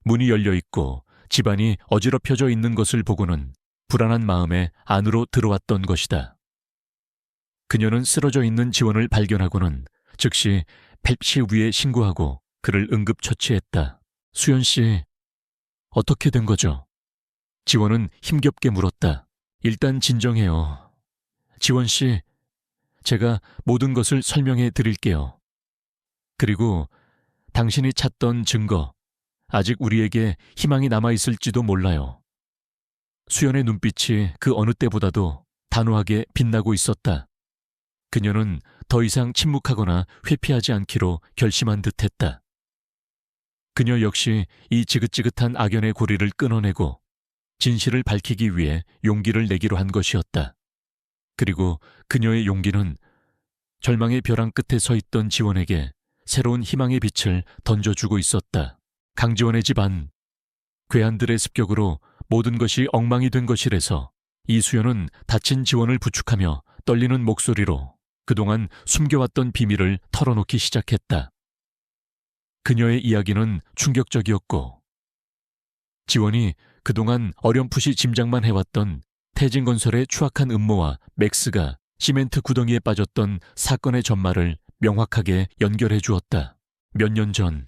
문이 열려 있고 집안이 어지럽혀져 있는 것을 보고는 불안한 마음에 안으로 들어왔던 것이다. 그녀는 쓰러져 있는 지원을 발견하고는 즉시 펩시 위에 신고하고 그를 응급처치했다. 수연 씨, 어떻게 된 거죠? 지원은 힘겹게 물었다. 일단 진정해요. 지원 씨, 제가 모든 것을 설명해 드릴게요. 그리고 당신이 찾던 증거, 아직 우리에게 희망이 남아있을지도 몰라요. 수연의 눈빛이 그 어느 때보다도 단호하게 빛나고 있었다. 그녀는 더 이상 침묵하거나 회피하지 않기로 결심한 듯했다. 그녀 역시 이 지긋지긋한 악연의 고리를 끊어내고 진실을 밝히기 위해 용기를 내기로 한 것이었다. 그리고 그녀의 용기는 절망의 벼랑 끝에 서 있던 지원에게 새로운 희망의 빛을 던져주고 있었다. 강지원의 집안, 괴한들의 습격으로 모든 것이 엉망이 된 것이라서 이수연은 다친 지원을 부축하며 떨리는 목소리로 그동안 숨겨왔던 비밀을 털어놓기 시작했다. 그녀의 이야기는 충격적이었고 지원이 그동안 어렴풋이 짐작만 해왔던 태진건설의 추악한 음모와 맥스가 시멘트 구덩이에 빠졌던 사건의 전말을 명확하게 연결해 주었다. 몇 년 전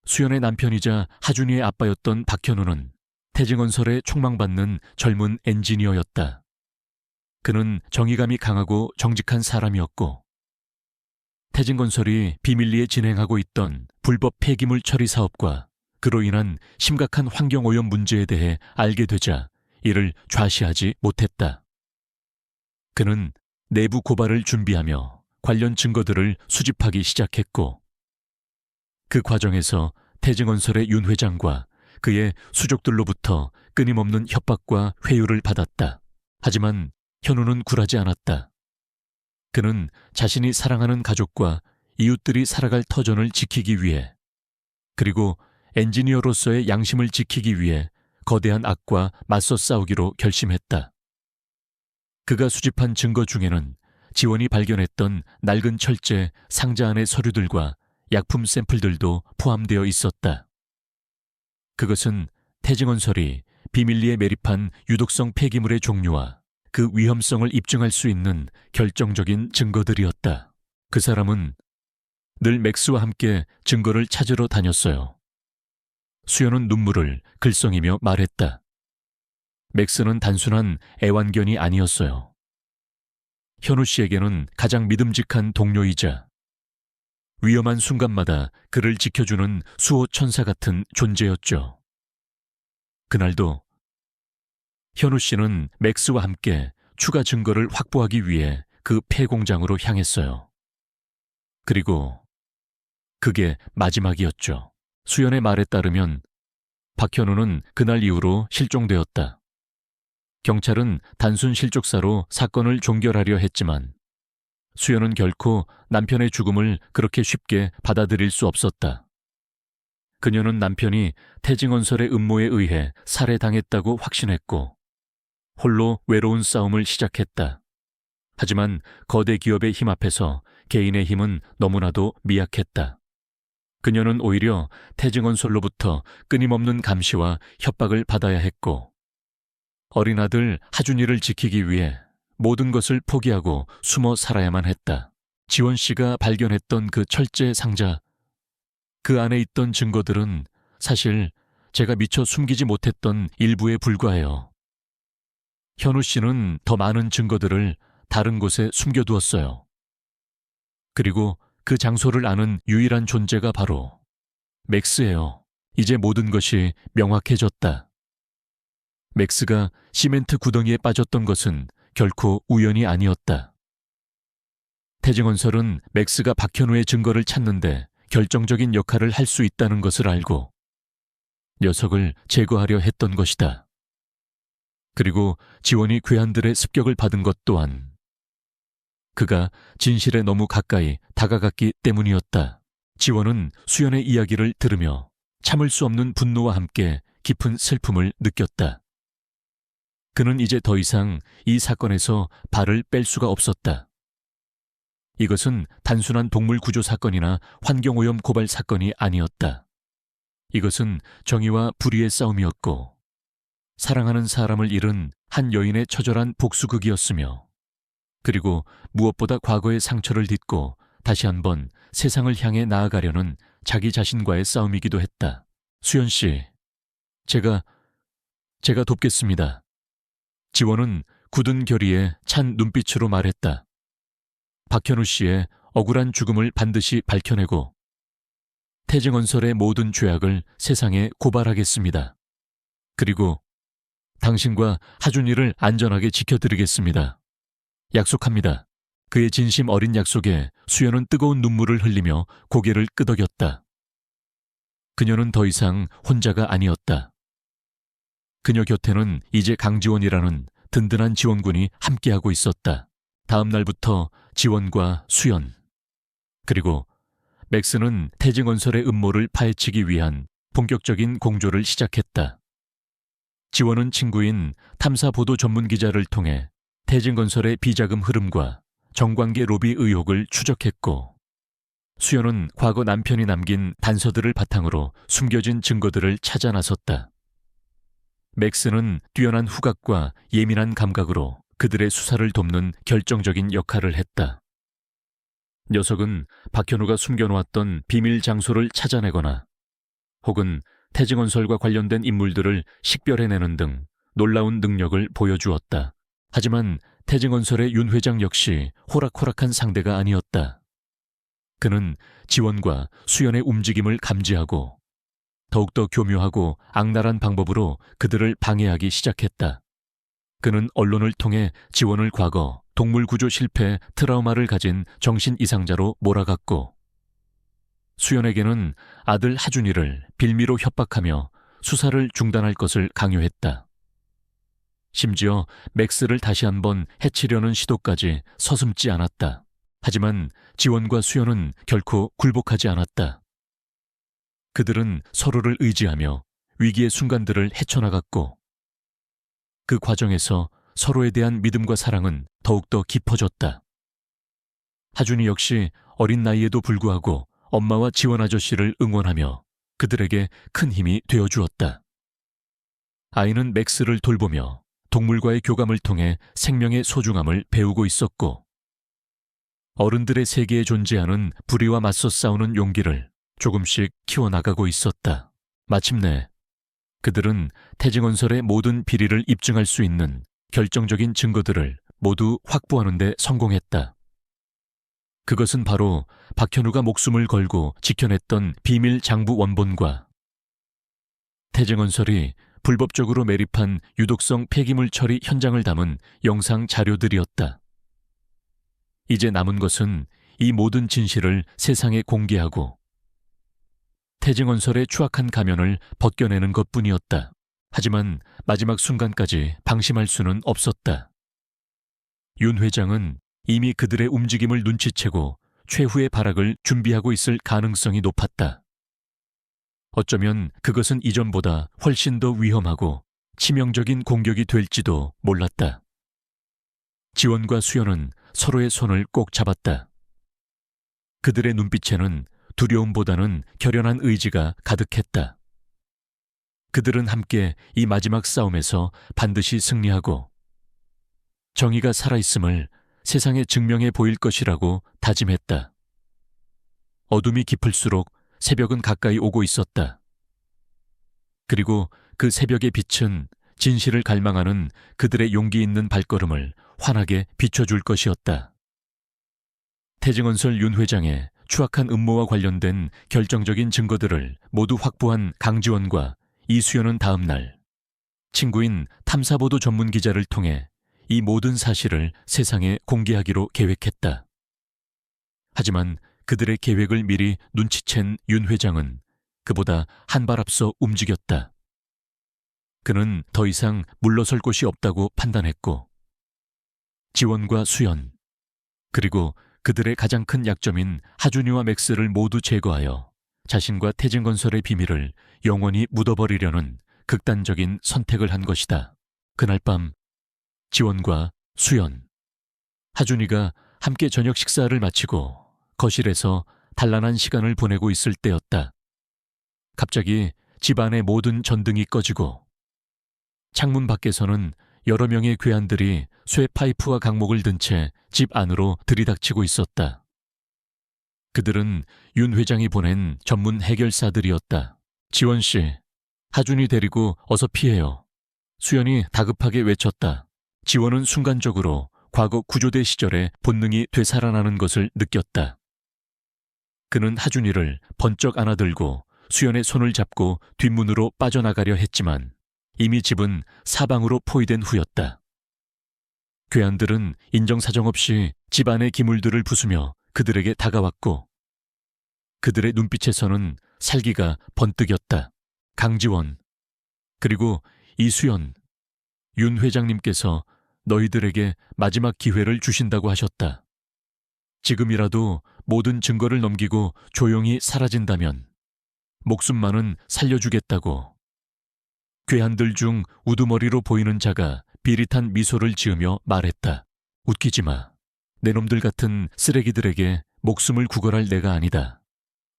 수연의 남편이자 하준이의 아빠였던 박현우는 태진건설에 촉망받는 젊은 엔지니어였다. 그는 정의감이 강하고 정직한 사람이었고 태진건설이 비밀리에 진행하고 있던 불법 폐기물 처리 사업과 그로 인한 심각한 환경오염 문제에 대해 알게 되자 이를 좌시하지 못했다. 그는 내부 고발을 준비하며 관련 증거들을 수집하기 시작했고 그 과정에서 태진건설의 윤 회장과 그의 수족들로부터 끊임없는 협박과 회유를 받았다. 하지만 현우는 굴하지 않았다. 그는 자신이 사랑하는 가족과 이웃들이 살아갈 터전을 지키기 위해 그리고 엔지니어로서의 양심을 지키기 위해 거대한 악과 맞서 싸우기로 결심했다. 그가 수집한 증거 중에는 지원이 발견했던 낡은 철제 상자 안의 서류들과 약품 샘플들도 포함되어 있었다. 그것은 태진건설이 비밀리에 매립한 유독성 폐기물의 종류와 그 위험성을 입증할 수 있는 결정적인 증거들이었다. 그 사람은 늘 맥스와 함께 증거를 찾으러 다녔어요. 수연은 눈물을 글썽이며 말했다. 맥스는 단순한 애완견이 아니었어요. 현우 씨에게는 가장 믿음직한 동료이자 위험한 순간마다 그를 지켜주는 수호천사 같은 존재였죠. 그날도 현우 씨는 맥스와 함께 추가 증거를 확보하기 위해 그 폐공장으로 향했어요. 그리고 그게 마지막이었죠. 수연의 말에 따르면 박현우는 그날 이후로 실종되었다. 경찰은 단순 실족사로 사건을 종결하려 했지만 수연은 결코 남편의 죽음을 그렇게 쉽게 받아들일 수 없었다. 그녀는 남편이 태진건설의 음모에 의해 살해당했다고 확신했고 홀로 외로운 싸움을 시작했다. 하지만 거대 기업의 힘 앞에서 개인의 힘은 너무나도 미약했다. 그녀는 오히려 태진건설로부터 끊임없는 감시와 협박을 받아야 했고 어린 아들 하준이를 지키기 위해 모든 것을 포기하고 숨어 살아야만 했다. 지원 씨가 발견했던 그 철제 상자, 그 안에 있던 증거들은 사실 제가 미처 숨기지 못했던 일부에 불과해요. 현우 씨는 더 많은 증거들을 다른 곳에 숨겨두었어요. 그리고 그 장소를 아는 유일한 존재가 바로 맥스예요. 이제 모든 것이 명확해졌다. 맥스가 시멘트 구덩이에 빠졌던 것은 결코 우연이 아니었다. 태증원설은 맥스가 박현우의 증거를 찾는데 결정적인 역할을 할 수 있다는 것을 알고 녀석을 제거하려 했던 것이다. 그리고 지원이 괴한들의 습격을 받은 것 또한 그가 진실에 너무 가까이 다가갔기 때문이었다. 지원은 수연의 이야기를 들으며 참을 수 없는 분노와 함께 깊은 슬픔을 느꼈다. 그는 이제 더 이상 이 사건에서 발을 뺄 수가 없었다. 이것은 단순한 동물 구조 사건이나 환경오염 고발 사건이 아니었다. 이것은 정의와 불의의 싸움이었고 사랑하는 사람을 잃은 한 여인의 처절한 복수극이었으며 그리고 무엇보다 과거의 상처를 딛고 다시 한번 세상을 향해 나아가려는 자기 자신과의 싸움이기도 했다. 수연 씨, 제가 돕겠습니다. 지원은 굳은 결의에 찬 눈빛으로 말했다. 박현우 씨의 억울한 죽음을 반드시 밝혀내고 태증언설의 모든 죄악을 세상에 고발하겠습니다. 그리고 당신과 하준이를 안전하게 지켜드리겠습니다. 약속합니다. 그의 진심 어린 약속에 수연은 뜨거운 눈물을 흘리며 고개를 끄덕였다. 그녀는 더 이상 혼자가 아니었다. 그녀 곁에는 이제 강지원이라는 든든한 지원군이 함께하고 있었다. 다음 날부터 지원과 수연, 그리고 맥스는 태증언설의 음모를 파헤치기 위한 본격적인 공조를 시작했다. 지원은 친구인 탐사보도 전문기자를 통해 태증건설의 비자금 흐름과 정관계 로비 의혹을 추적했고 수연은 과거 남편이 남긴 단서들을 바탕으로 숨겨진 증거들을 찾아 나섰다. 맥스는 뛰어난 후각과 예민한 감각으로 그들의 수사를 돕는 결정적인 역할을 했다. 녀석은 박현우가 숨겨놓았던 비밀 장소를 찾아내거나 혹은 태증언설과 관련된 인물들을 식별해내는 등 놀라운 능력을 보여주었다. 하지만 태증언설의 윤 회장 역시 호락호락한 상대가 아니었다. 그는 지원과 수연의 움직임을 감지하고 더욱더 교묘하고 악랄한 방법으로 그들을 방해하기 시작했다. 그는 언론을 통해 지원을 과거 동물 구조 실패 트라우마를 가진 정신 이상자로 몰아갔고 수연에게는 아들 하준이를 빌미로 협박하며 수사를 중단할 것을 강요했다. 심지어 맥스를 다시 한번 해치려는 시도까지 서슴지 않았다. 하지만 지원과 수연은 결코 굴복하지 않았다. 그들은 서로를 의지하며 위기의 순간들을 헤쳐나갔고 그 과정에서 서로에 대한 믿음과 사랑은 더욱더 깊어졌다. 하준이 역시 어린 나이에도 불구하고 엄마와 지원 아저씨를 응원하며 그들에게 큰 힘이 되어주었다. 아이는 맥스를 돌보며 동물과의 교감을 통해 생명의 소중함을 배우고 있었고 어른들의 세계에 존재하는 불의와 맞서 싸우는 용기를 조금씩 키워나가고 있었다. 마침내 그들은 태증언설의 모든 비리를 입증할 수 있는 결정적인 증거들을 모두 확보하는 데 성공했다. 그것은 바로 박현우가 목숨을 걸고 지켜냈던 비밀 장부 원본과 태증언설이 불법적으로 매립한 유독성 폐기물 처리 현장을 담은 영상 자료들이었다. 이제 남은 것은 이 모든 진실을 세상에 공개하고 태증언설의 추악한 가면을 벗겨내는 것뿐이었다. 하지만 마지막 순간까지 방심할 수는 없었다. 윤 회장은 이미 그들의 움직임을 눈치채고 최후의 발악을 준비하고 있을 가능성이 높았다. 어쩌면 그것은 이전보다 훨씬 더 위험하고 치명적인 공격이 될지도 몰랐다. 지원과 수연은 서로의 손을 꼭 잡았다. 그들의 눈빛에는 두려움보다는 결연한 의지가 가득했다. 그들은 함께 이 마지막 싸움에서 반드시 승리하고 정의가 살아있음을 세상에 증명해 보일 것이라고 다짐했다. 어둠이 깊을수록 새벽은 가까이 오고 있었다. 그리고 그 새벽의 빛은 진실을 갈망하는 그들의 용기 있는 발걸음을 환하게 비춰줄 것이었다. 태증언설 윤 회장의 추악한 음모와 관련된 결정적인 증거들을 모두 확보한 강지원과 이수연은 다음 날 친구인 탐사보도 전문 기자를 통해 이 모든 사실을 세상에 공개하기로 계획했다. 하지만 그들의 계획을 미리 눈치챈 윤 회장은 그보다 한 발 앞서 움직였다. 그는 더 이상 물러설 곳이 없다고 판단했고 지원과 수연 그리고 그들의 가장 큰 약점인 하준이와 맥스를 모두 제거하여 자신과 태증건설의 비밀을 영원히 묻어버리려는 극단적인 선택을 한 것이다. 그날 밤 지원과 수연, 하준이가 함께 저녁 식사를 마치고 거실에서 단란한 시간을 보내고 있을 때였다. 갑자기 집안의 모든 전등이 꺼지고 창문 밖에서는 여러 명의 괴한들이 쇠 파이프와 강목을 든 채 집 안으로 들이닥치고 있었다. 그들은 윤 회장이 보낸 전문 해결사들이었다. 지원 씨, 하준이 데리고 어서 피해요. 수연이 다급하게 외쳤다. 지원은 순간적으로 과거 구조대 시절의 본능이 되살아나는 것을 느꼈다. 그는 하준이를 번쩍 안아들고 수연의 손을 잡고 뒷문으로 빠져나가려 했지만 이미 집은 사방으로 포위된 후였다. 괴한들은 인정사정 없이 집 안의 기물들을 부수며 그들에게 다가왔고 그들의 눈빛에서는 살기가 번뜩였다. 강지원, 그리고 이수연, 윤 회장님께서 너희들에게 마지막 기회를 주신다고 하셨다. 지금이라도 모든 증거를 넘기고 조용히 사라진다면 목숨만은 살려주겠다고. 괴한들 중 우두머리로 보이는 자가 비릿한 미소를 지으며 말했다. 웃기지 마. 내 놈들 같은 쓰레기들에게 목숨을 구걸할 내가 아니다.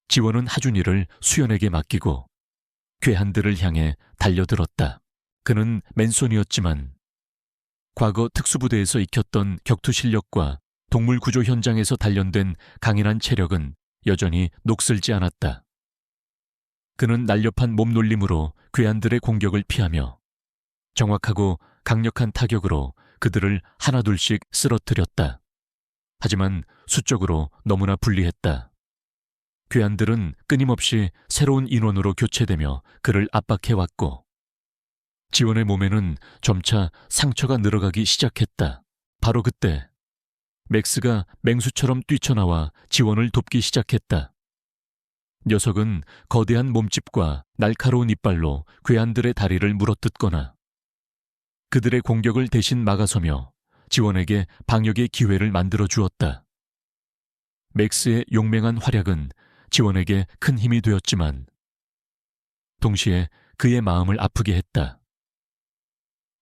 지원은 하준이를 수연에게 맡기고 괴한들을 향해 달려들었다. 그는 맨손이었지만 과거 특수부대에서 익혔던 격투 실력과 동물 구조 현장에서 단련된 강인한 체력은 여전히 녹슬지 않았다. 그는 날렵한 몸놀림으로 괴한들의 공격을 피하며 정확하고 강력한 타격으로 그들을 하나둘씩 쓰러뜨렸다. 하지만 수적으로 너무나 불리했다. 괴한들은 끊임없이 새로운 인원으로 교체되며 그를 압박해왔고 지원의 몸에는 점차 상처가 늘어가기 시작했다. 바로 그때 맥스가 맹수처럼 뛰쳐나와 지원을 돕기 시작했다. 녀석은 거대한 몸집과 날카로운 이빨로 괴한들의 다리를 물어뜯거나 그들의 공격을 대신 막아서며 지원에게 방역의 기회를 만들어 주었다. 맥스의 용맹한 활약은 지원에게 큰 힘이 되었지만 동시에 그의 마음을 아프게 했다.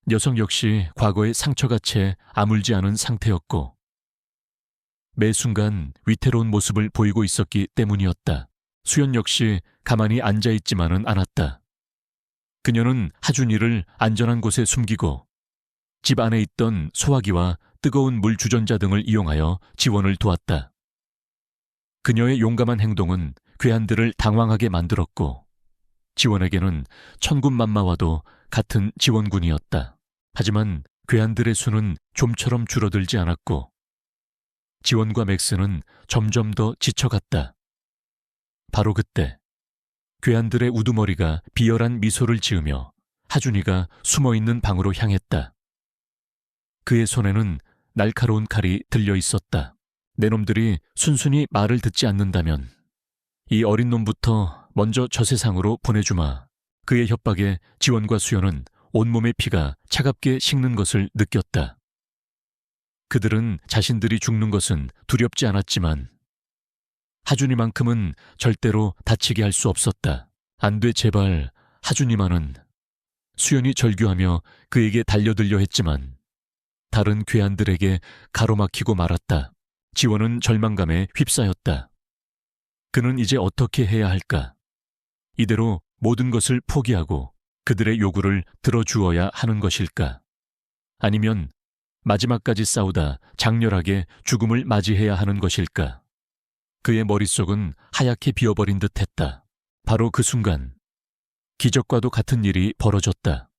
녀석 역시 과거의 상처가 채 아물지 않은 상태였고 매 순간 위태로운 모습을 보이고 있었기 때문이었다. 수연 역시 가만히 앉아있지만은 않았다. 그녀는 하준이를 안전한 곳에 숨기고 집 안에 있던 소화기와 뜨거운 물 주전자 등을 이용하여 지원을 도왔다. 그녀의 용감한 행동은 괴한들을 당황하게 만들었고 지원에게는 천군만마와도 같은 지원군이었다. 하지만 괴한들의 수는 좀처럼 줄어들지 않았고 지원과 맥스는 점점 더 지쳐갔다. 바로 그때 괴한들의 우두머리가 비열한 미소를 지으며 하준이가 숨어있는 방으로 향했다. 그의 손에는 날카로운 칼이 들려 있었다. 내 놈들이 순순히 말을 듣지 않는다면 이 어린 놈부터 먼저 저 세상으로 보내주마. 그의 협박에 지원과 수연은 온몸의 피가 차갑게 식는 것을 느꼈다. 그들은 자신들이 죽는 것은 두렵지 않았지만 하준이만큼은 절대로 다치게 할 수 없었다. 안 돼 제발 하준이만은. 수연이 절규하며 그에게 달려들려 했지만 다른 괴한들에게 가로막히고 말았다. 지원은 절망감에 휩싸였다. 그는 이제 어떻게 해야 할까? 이대로 모든 것을 포기하고 그들의 요구를 들어주어야 하는 것일까? 아니면 마지막까지 싸우다 장렬하게 죽음을 맞이해야 하는 것일까? 그의 머릿속은 하얗게 비어버린 듯했다. 바로 그 순간 기적과도 같은 일이 벌어졌다.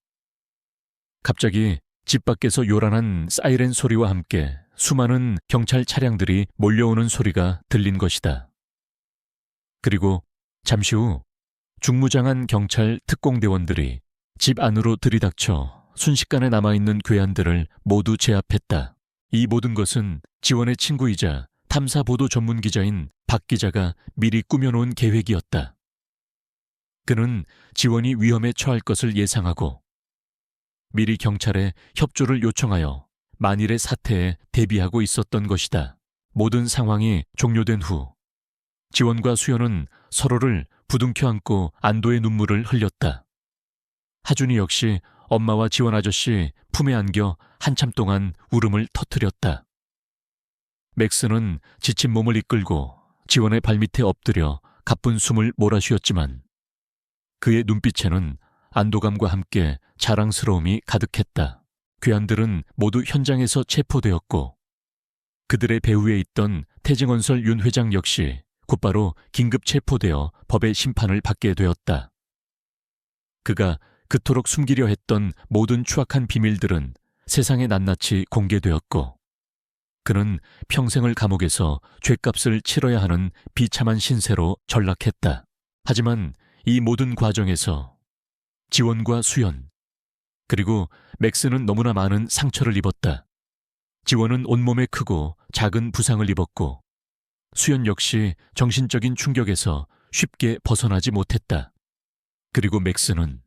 갑자기 집 밖에서 요란한 사이렌 소리와 함께 수많은 경찰 차량들이 몰려오는 소리가 들린 것이다. 그리고 잠시 후 중무장한 경찰 특공대원들이 집 안으로 들이닥쳐 순식간에 남아있는 괴한들을 모두 제압했다. 이 모든 것은 지원의 친구이자 탐사보도 전문 기자인 박 기자가 미리 꾸며놓은 계획이었다. 그는 지원이 위험에 처할 것을 예상하고 미리 경찰에 협조를 요청하여 만일의 사태에 대비하고 있었던 것이다. 모든 상황이 종료된 후 지원과 수연은 서로를 부둥켜 안고 안도의 눈물을 흘렸다. 하준이 역시 엄마와 지원 아저씨 품에 안겨 한참 동안 울음을 터뜨렸다. 맥스는 지친 몸을 이끌고 지원의 발밑에 엎드려 가쁜 숨을 몰아쉬었지만 그의 눈빛에는 안도감과 함께 자랑스러움이 가득했다. 괴한들은 모두 현장에서 체포되었고 그들의 배후에 있던 태증언설 윤 회장 역시 곧바로 긴급 체포되어 법의 심판을 받게 되었다. 그가 그토록 숨기려 했던 모든 추악한 비밀들은 세상에 낱낱이 공개되었고 그는 평생을 감옥에서 죗값을 치러야 하는 비참한 신세로 전락했다. 하지만 이 모든 과정에서 지원과 수연 그리고 맥스는 너무나 많은 상처를 입었다. 지원은 온몸에 크고 작은 부상을 입었고 수연 역시 정신적인 충격에서 쉽게 벗어나지 못했다. 그리고 맥스는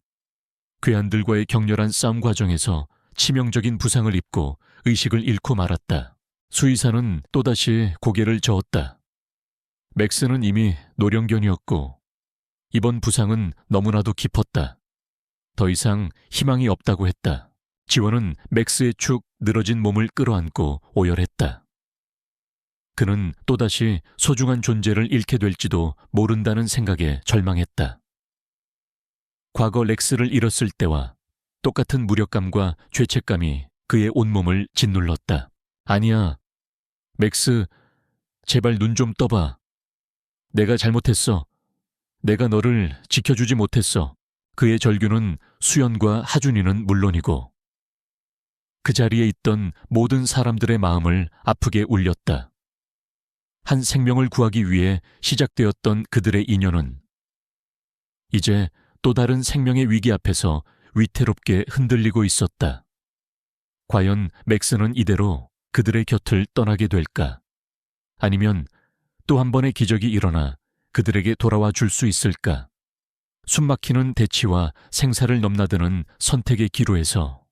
괴한들과의 격렬한 싸움 과정에서 치명적인 부상을 입고 의식을 잃고 말았다. 수의사는 또다시 고개를 저었다. 맥스는 이미 노령견이었고 이번 부상은 너무나도 깊었다. 더 이상 희망이 없다고 했다. 지원은 맥스의 축 늘어진 몸을 끌어안고 오열했다. 그는 또다시 소중한 존재를 잃게 될지도 모른다는 생각에 절망했다. 과거 렉스를 잃었을 때와 똑같은 무력감과 죄책감이 그의 온몸을 짓눌렀다. 아니야, 맥스, 제발 눈 좀 떠봐. 내가 잘못했어. 내가 너를 지켜주지 못했어. 그의 절규는 수연과 하준이는 물론이고 그 자리에 있던 모든 사람들의 마음을 아프게 울렸다. 한 생명을 구하기 위해 시작되었던 그들의 인연은 이제 또 다른 생명의 위기 앞에서 위태롭게 흔들리고 있었다. 과연 맥스는 이대로 그들의 곁을 떠나게 될까? 아니면 또 한 번의 기적이 일어나 그들에게 돌아와 줄 수 있을까? 숨막히는 대치와 생사를 넘나드는 선택의 기로에서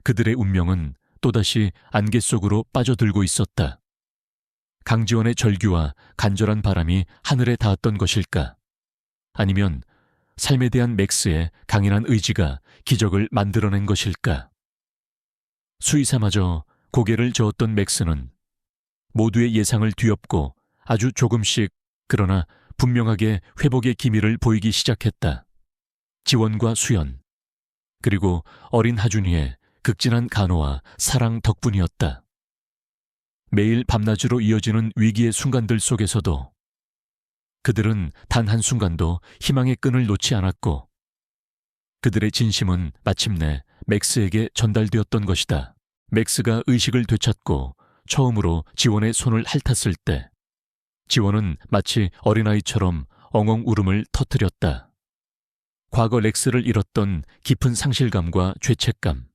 그들의 운명은 또다시 안개 속으로 빠져들고 있었다. 강지원의 절규와 간절한 바람이 하늘에 닿았던 것일까? 아니면 삶에 대한 맥스의 강인한 의지가 기적을 만들어낸 것일까? 수의사마저 고개를 저었던 맥스는 모두의 예상을 뒤엎고 아주 조금씩 그러나 분명하게 회복의 기미를 보이기 시작했다. 지원과 수연, 그리고 어린 하준이의 극진한 간호와 사랑 덕분이었다. 매일 밤낮으로 이어지는 위기의 순간들 속에서도 그들은 단 한순간도 희망의 끈을 놓지 않았고 그들의 진심은 마침내 맥스에게 전달되었던 것이다. 맥스가 의식을 되찾고 처음으로 지원의 손을 핥았을 때 지원은 마치 어린아이처럼 엉엉 울음을 터뜨렸다. 과거 렉스를 잃었던 깊은 상실감과 죄책감,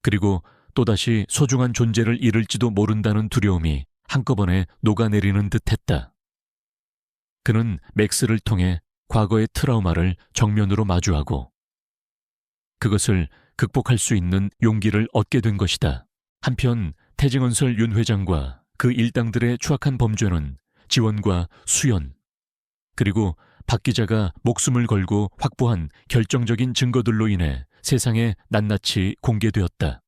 그리고 또다시 소중한 존재를 잃을지도 모른다는 두려움이 한꺼번에 녹아내리는 듯했다. 그는 맥스를 통해 과거의 트라우마를 정면으로 마주하고 그것을 극복할 수 있는 용기를 얻게 된 것이다. 한편 태증언설 윤 회장과 그 일당들의 추악한 범죄는 지원과 수연, 그리고 박 기자가 목숨을 걸고 확보한 결정적인 증거들로 인해 세상에 낱낱이 공개되었다.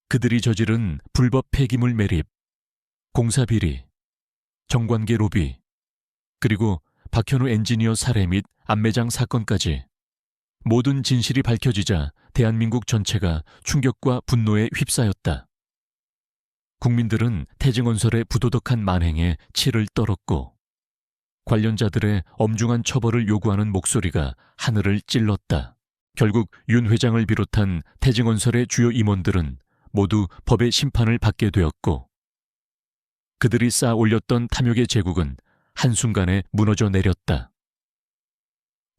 그들이 저지른 불법 폐기물 매립, 공사 비리, 정관계 로비, 그리고 박현우 엔지니어 살해 및 안매장 사건까지 모든 진실이 밝혀지자 대한민국 전체가 충격과 분노에 휩싸였다. 국민들은 태증언설의 부도덕한 만행에 치를 떨었고 관련자들의 엄중한 처벌을 요구하는 목소리가 하늘을 찔렀다. 결국 윤 회장을 비롯한 태증원설의 주요 임원들은 모두 법의 심판을 받게 되었고, 그들이 쌓아 올렸던 탐욕의 제국은 한순간에 무너져 내렸다.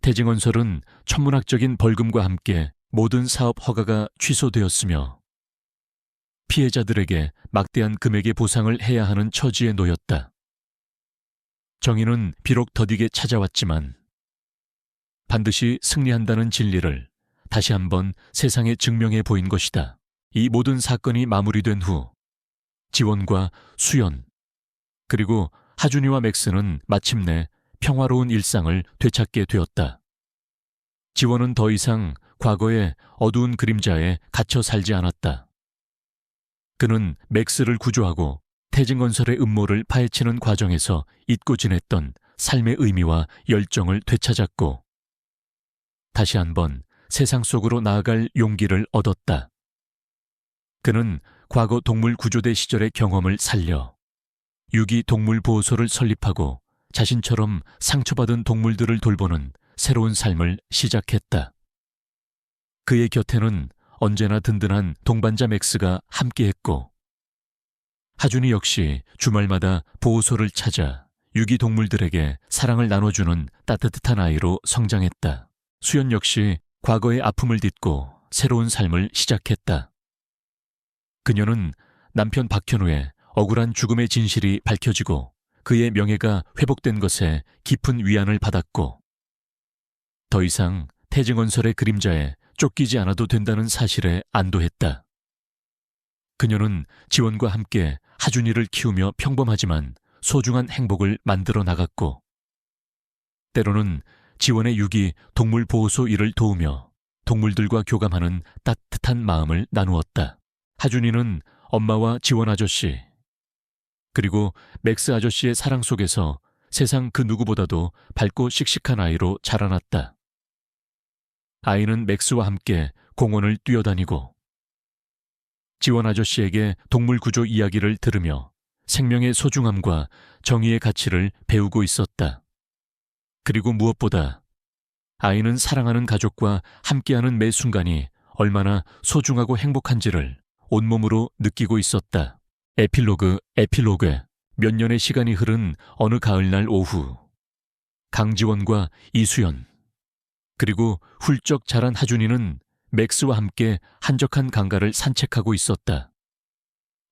태증원설은 천문학적인 벌금과 함께 모든 사업 허가가 취소되었으며 피해자들에게 막대한 금액의 보상을 해야 하는 처지에 놓였다. 정의는 비록 더디게 찾아왔지만 반드시 승리한다는 진리를 다시 한번 세상에 증명해 보인 것이다. 이 모든 사건이 마무리된 후 지원과 수연, 그리고 하준이와 맥스는 마침내 평화로운 일상을 되찾게 되었다. 지원은 더 이상 과거의 어두운 그림자에 갇혀 살지 않았다. 그는 맥스를 구조하고 태증건설의 음모를 파헤치는 과정에서 잊고 지냈던 삶의 의미와 열정을 되찾았고, 다시 한번 세상 속으로 나아갈 용기를 얻었다. 그는 과거 동물 구조대 시절의 경험을 살려 유기동물보호소를 설립하고 자신처럼 상처받은 동물들을 돌보는 새로운 삶을 시작했다. 그의 곁에는 언제나 든든한 동반자 맥스가 함께했고, 하준이 역시 주말마다 보호소를 찾아 유기동물들에게 사랑을 나눠주는 따뜻한 아이로 성장했다. 수연 역시 과거의 아픔을 딛고 새로운 삶을 시작했다. 그녀는 남편 박현우의 억울한 죽음의 진실이 밝혀지고 그의 명예가 회복된 것에 깊은 위안을 받았고, 더 이상 태증원설의 그림자에 쫓기지 않아도 된다는 사실에 안도했다. 그녀는 지원과 함께 하준이를 키우며 평범하지만 소중한 행복을 만들어 나갔고, 때로는 지원의 유기 동물보호소 일을 도우며 동물들과 교감하는 따뜻한 마음을 나누었다. 하준이는 엄마와 지원 아저씨, 그리고 맥스 아저씨의 사랑 속에서 세상 그 누구보다도 밝고 씩씩한 아이로 자라났다. 아이는 맥스와 함께 공원을 뛰어다니고 지원 아저씨에게 동물 구조 이야기를 들으며 생명의 소중함과 정의의 가치를 배우고 있었다. 그리고 무엇보다 아이는 사랑하는 가족과 함께하는 매 순간이 얼마나 소중하고 행복한지를 온몸으로 느끼고 있었다. 에필로그. 몇 년의 시간이 흐른 어느 가을날 오후, 강지원과 이수연, 그리고 훌쩍 자란 하준이는 맥스와 함께 한적한 강가를 산책하고 있었다.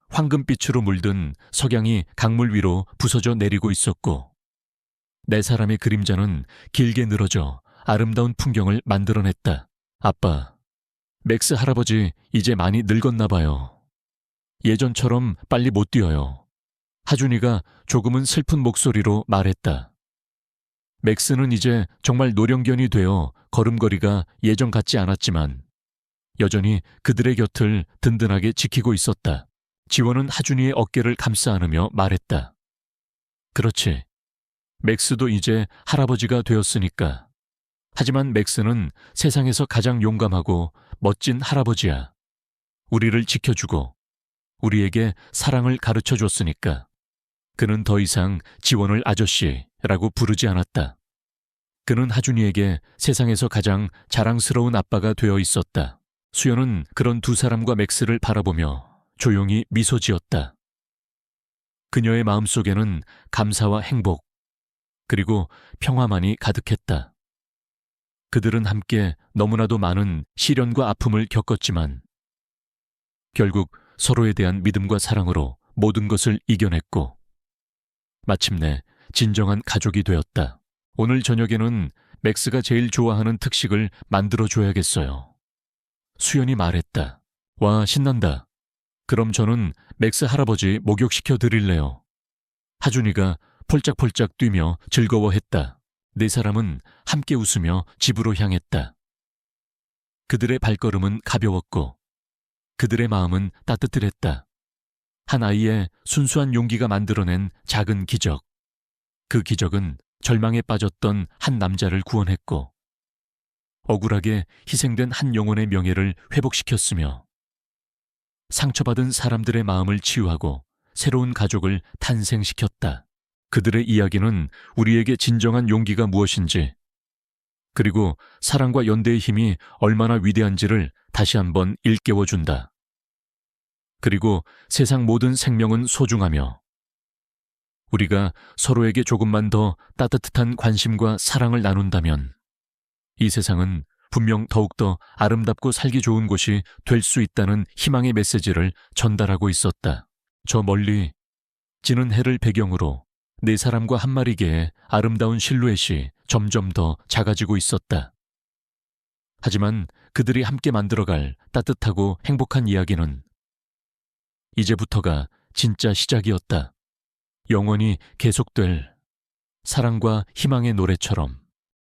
황금빛으로 물든 석양이 강물 위로 부서져 내리고 있었고, 네 사람의 그림자는 길게 늘어져 아름다운 풍경을 만들어냈다. 아빠, 맥스 할아버지 이제 많이 늙었나 봐요. 예전처럼 빨리 못 뛰어요. 하준이가 조금은 슬픈 목소리로 말했다. 맥스는 이제 정말 노령견이 되어 걸음걸이가 예전 같지 않았지만 여전히 그들의 곁을 든든하게 지키고 있었다. 지원은 하준이의 어깨를 감싸 안으며 말했다. 그렇지. 맥스도 이제 할아버지가 되었으니까. 하지만 맥스는 세상에서 가장 용감하고 멋진 할아버지야. 우리를 지켜주고 우리에게 사랑을 가르쳐 줬으니까. 그는 더 이상 지원을 아저씨라고 부르지 않았다. 그는 하준이에게 세상에서 가장 자랑스러운 아빠가 되어 있었다. 수연은 그런 두 사람과 맥스를 바라보며 조용히 미소 지었다. 그녀의 마음속에는 감사와 행복, 그리고 평화만이 가득했다. 그들은 함께 너무나도 많은 시련과 아픔을 겪었지만 결국 서로에 대한 믿음과 사랑으로 모든 것을 이겨냈고 마침내 진정한 가족이 되었다. 오늘 저녁에는 맥스가 제일 좋아하는 특식을 만들어줘야겠어요. 수연이 말했다. 와, 신난다. 그럼 저는 맥스 할아버지 목욕시켜 드릴래요. 하준이가 폴짝폴짝 뛰며 즐거워했다. 네 사람은 함께 웃으며 집으로 향했다. 그들의 발걸음은 가벼웠고 그들의 마음은 따뜻했다. 한 아이의 순수한 용기가 만들어낸 작은 기적. 그 기적은 절망에 빠졌던 한 남자를 구원했고 억울하게 희생된 한 영혼의 명예를 회복시켰으며 상처받은 사람들의 마음을 치유하고 새로운 가족을 탄생시켰다. 그들의 이야기는 우리에게 진정한 용기가 무엇인지, 그리고 사랑과 연대의 힘이 얼마나 위대한지를 다시 한번 일깨워준다. 그리고 세상 모든 생명은 소중하며 우리가 서로에게 조금만 더 따뜻한 관심과 사랑을 나눈다면 이 세상은 분명 더욱더 아름답고 살기 좋은 곳이 될 수 있다는 희망의 메시지를 전달하고 있었다. 저 멀리 지는 해를 배경으로 네 사람과 한 마리 개의 아름다운 실루엣이 점점 더 작아지고 있었다. 하지만 그들이 함께 만들어갈 따뜻하고 행복한 이야기는 이제부터가 진짜 시작이었다. 영원히 계속될 사랑과 희망의 노래처럼.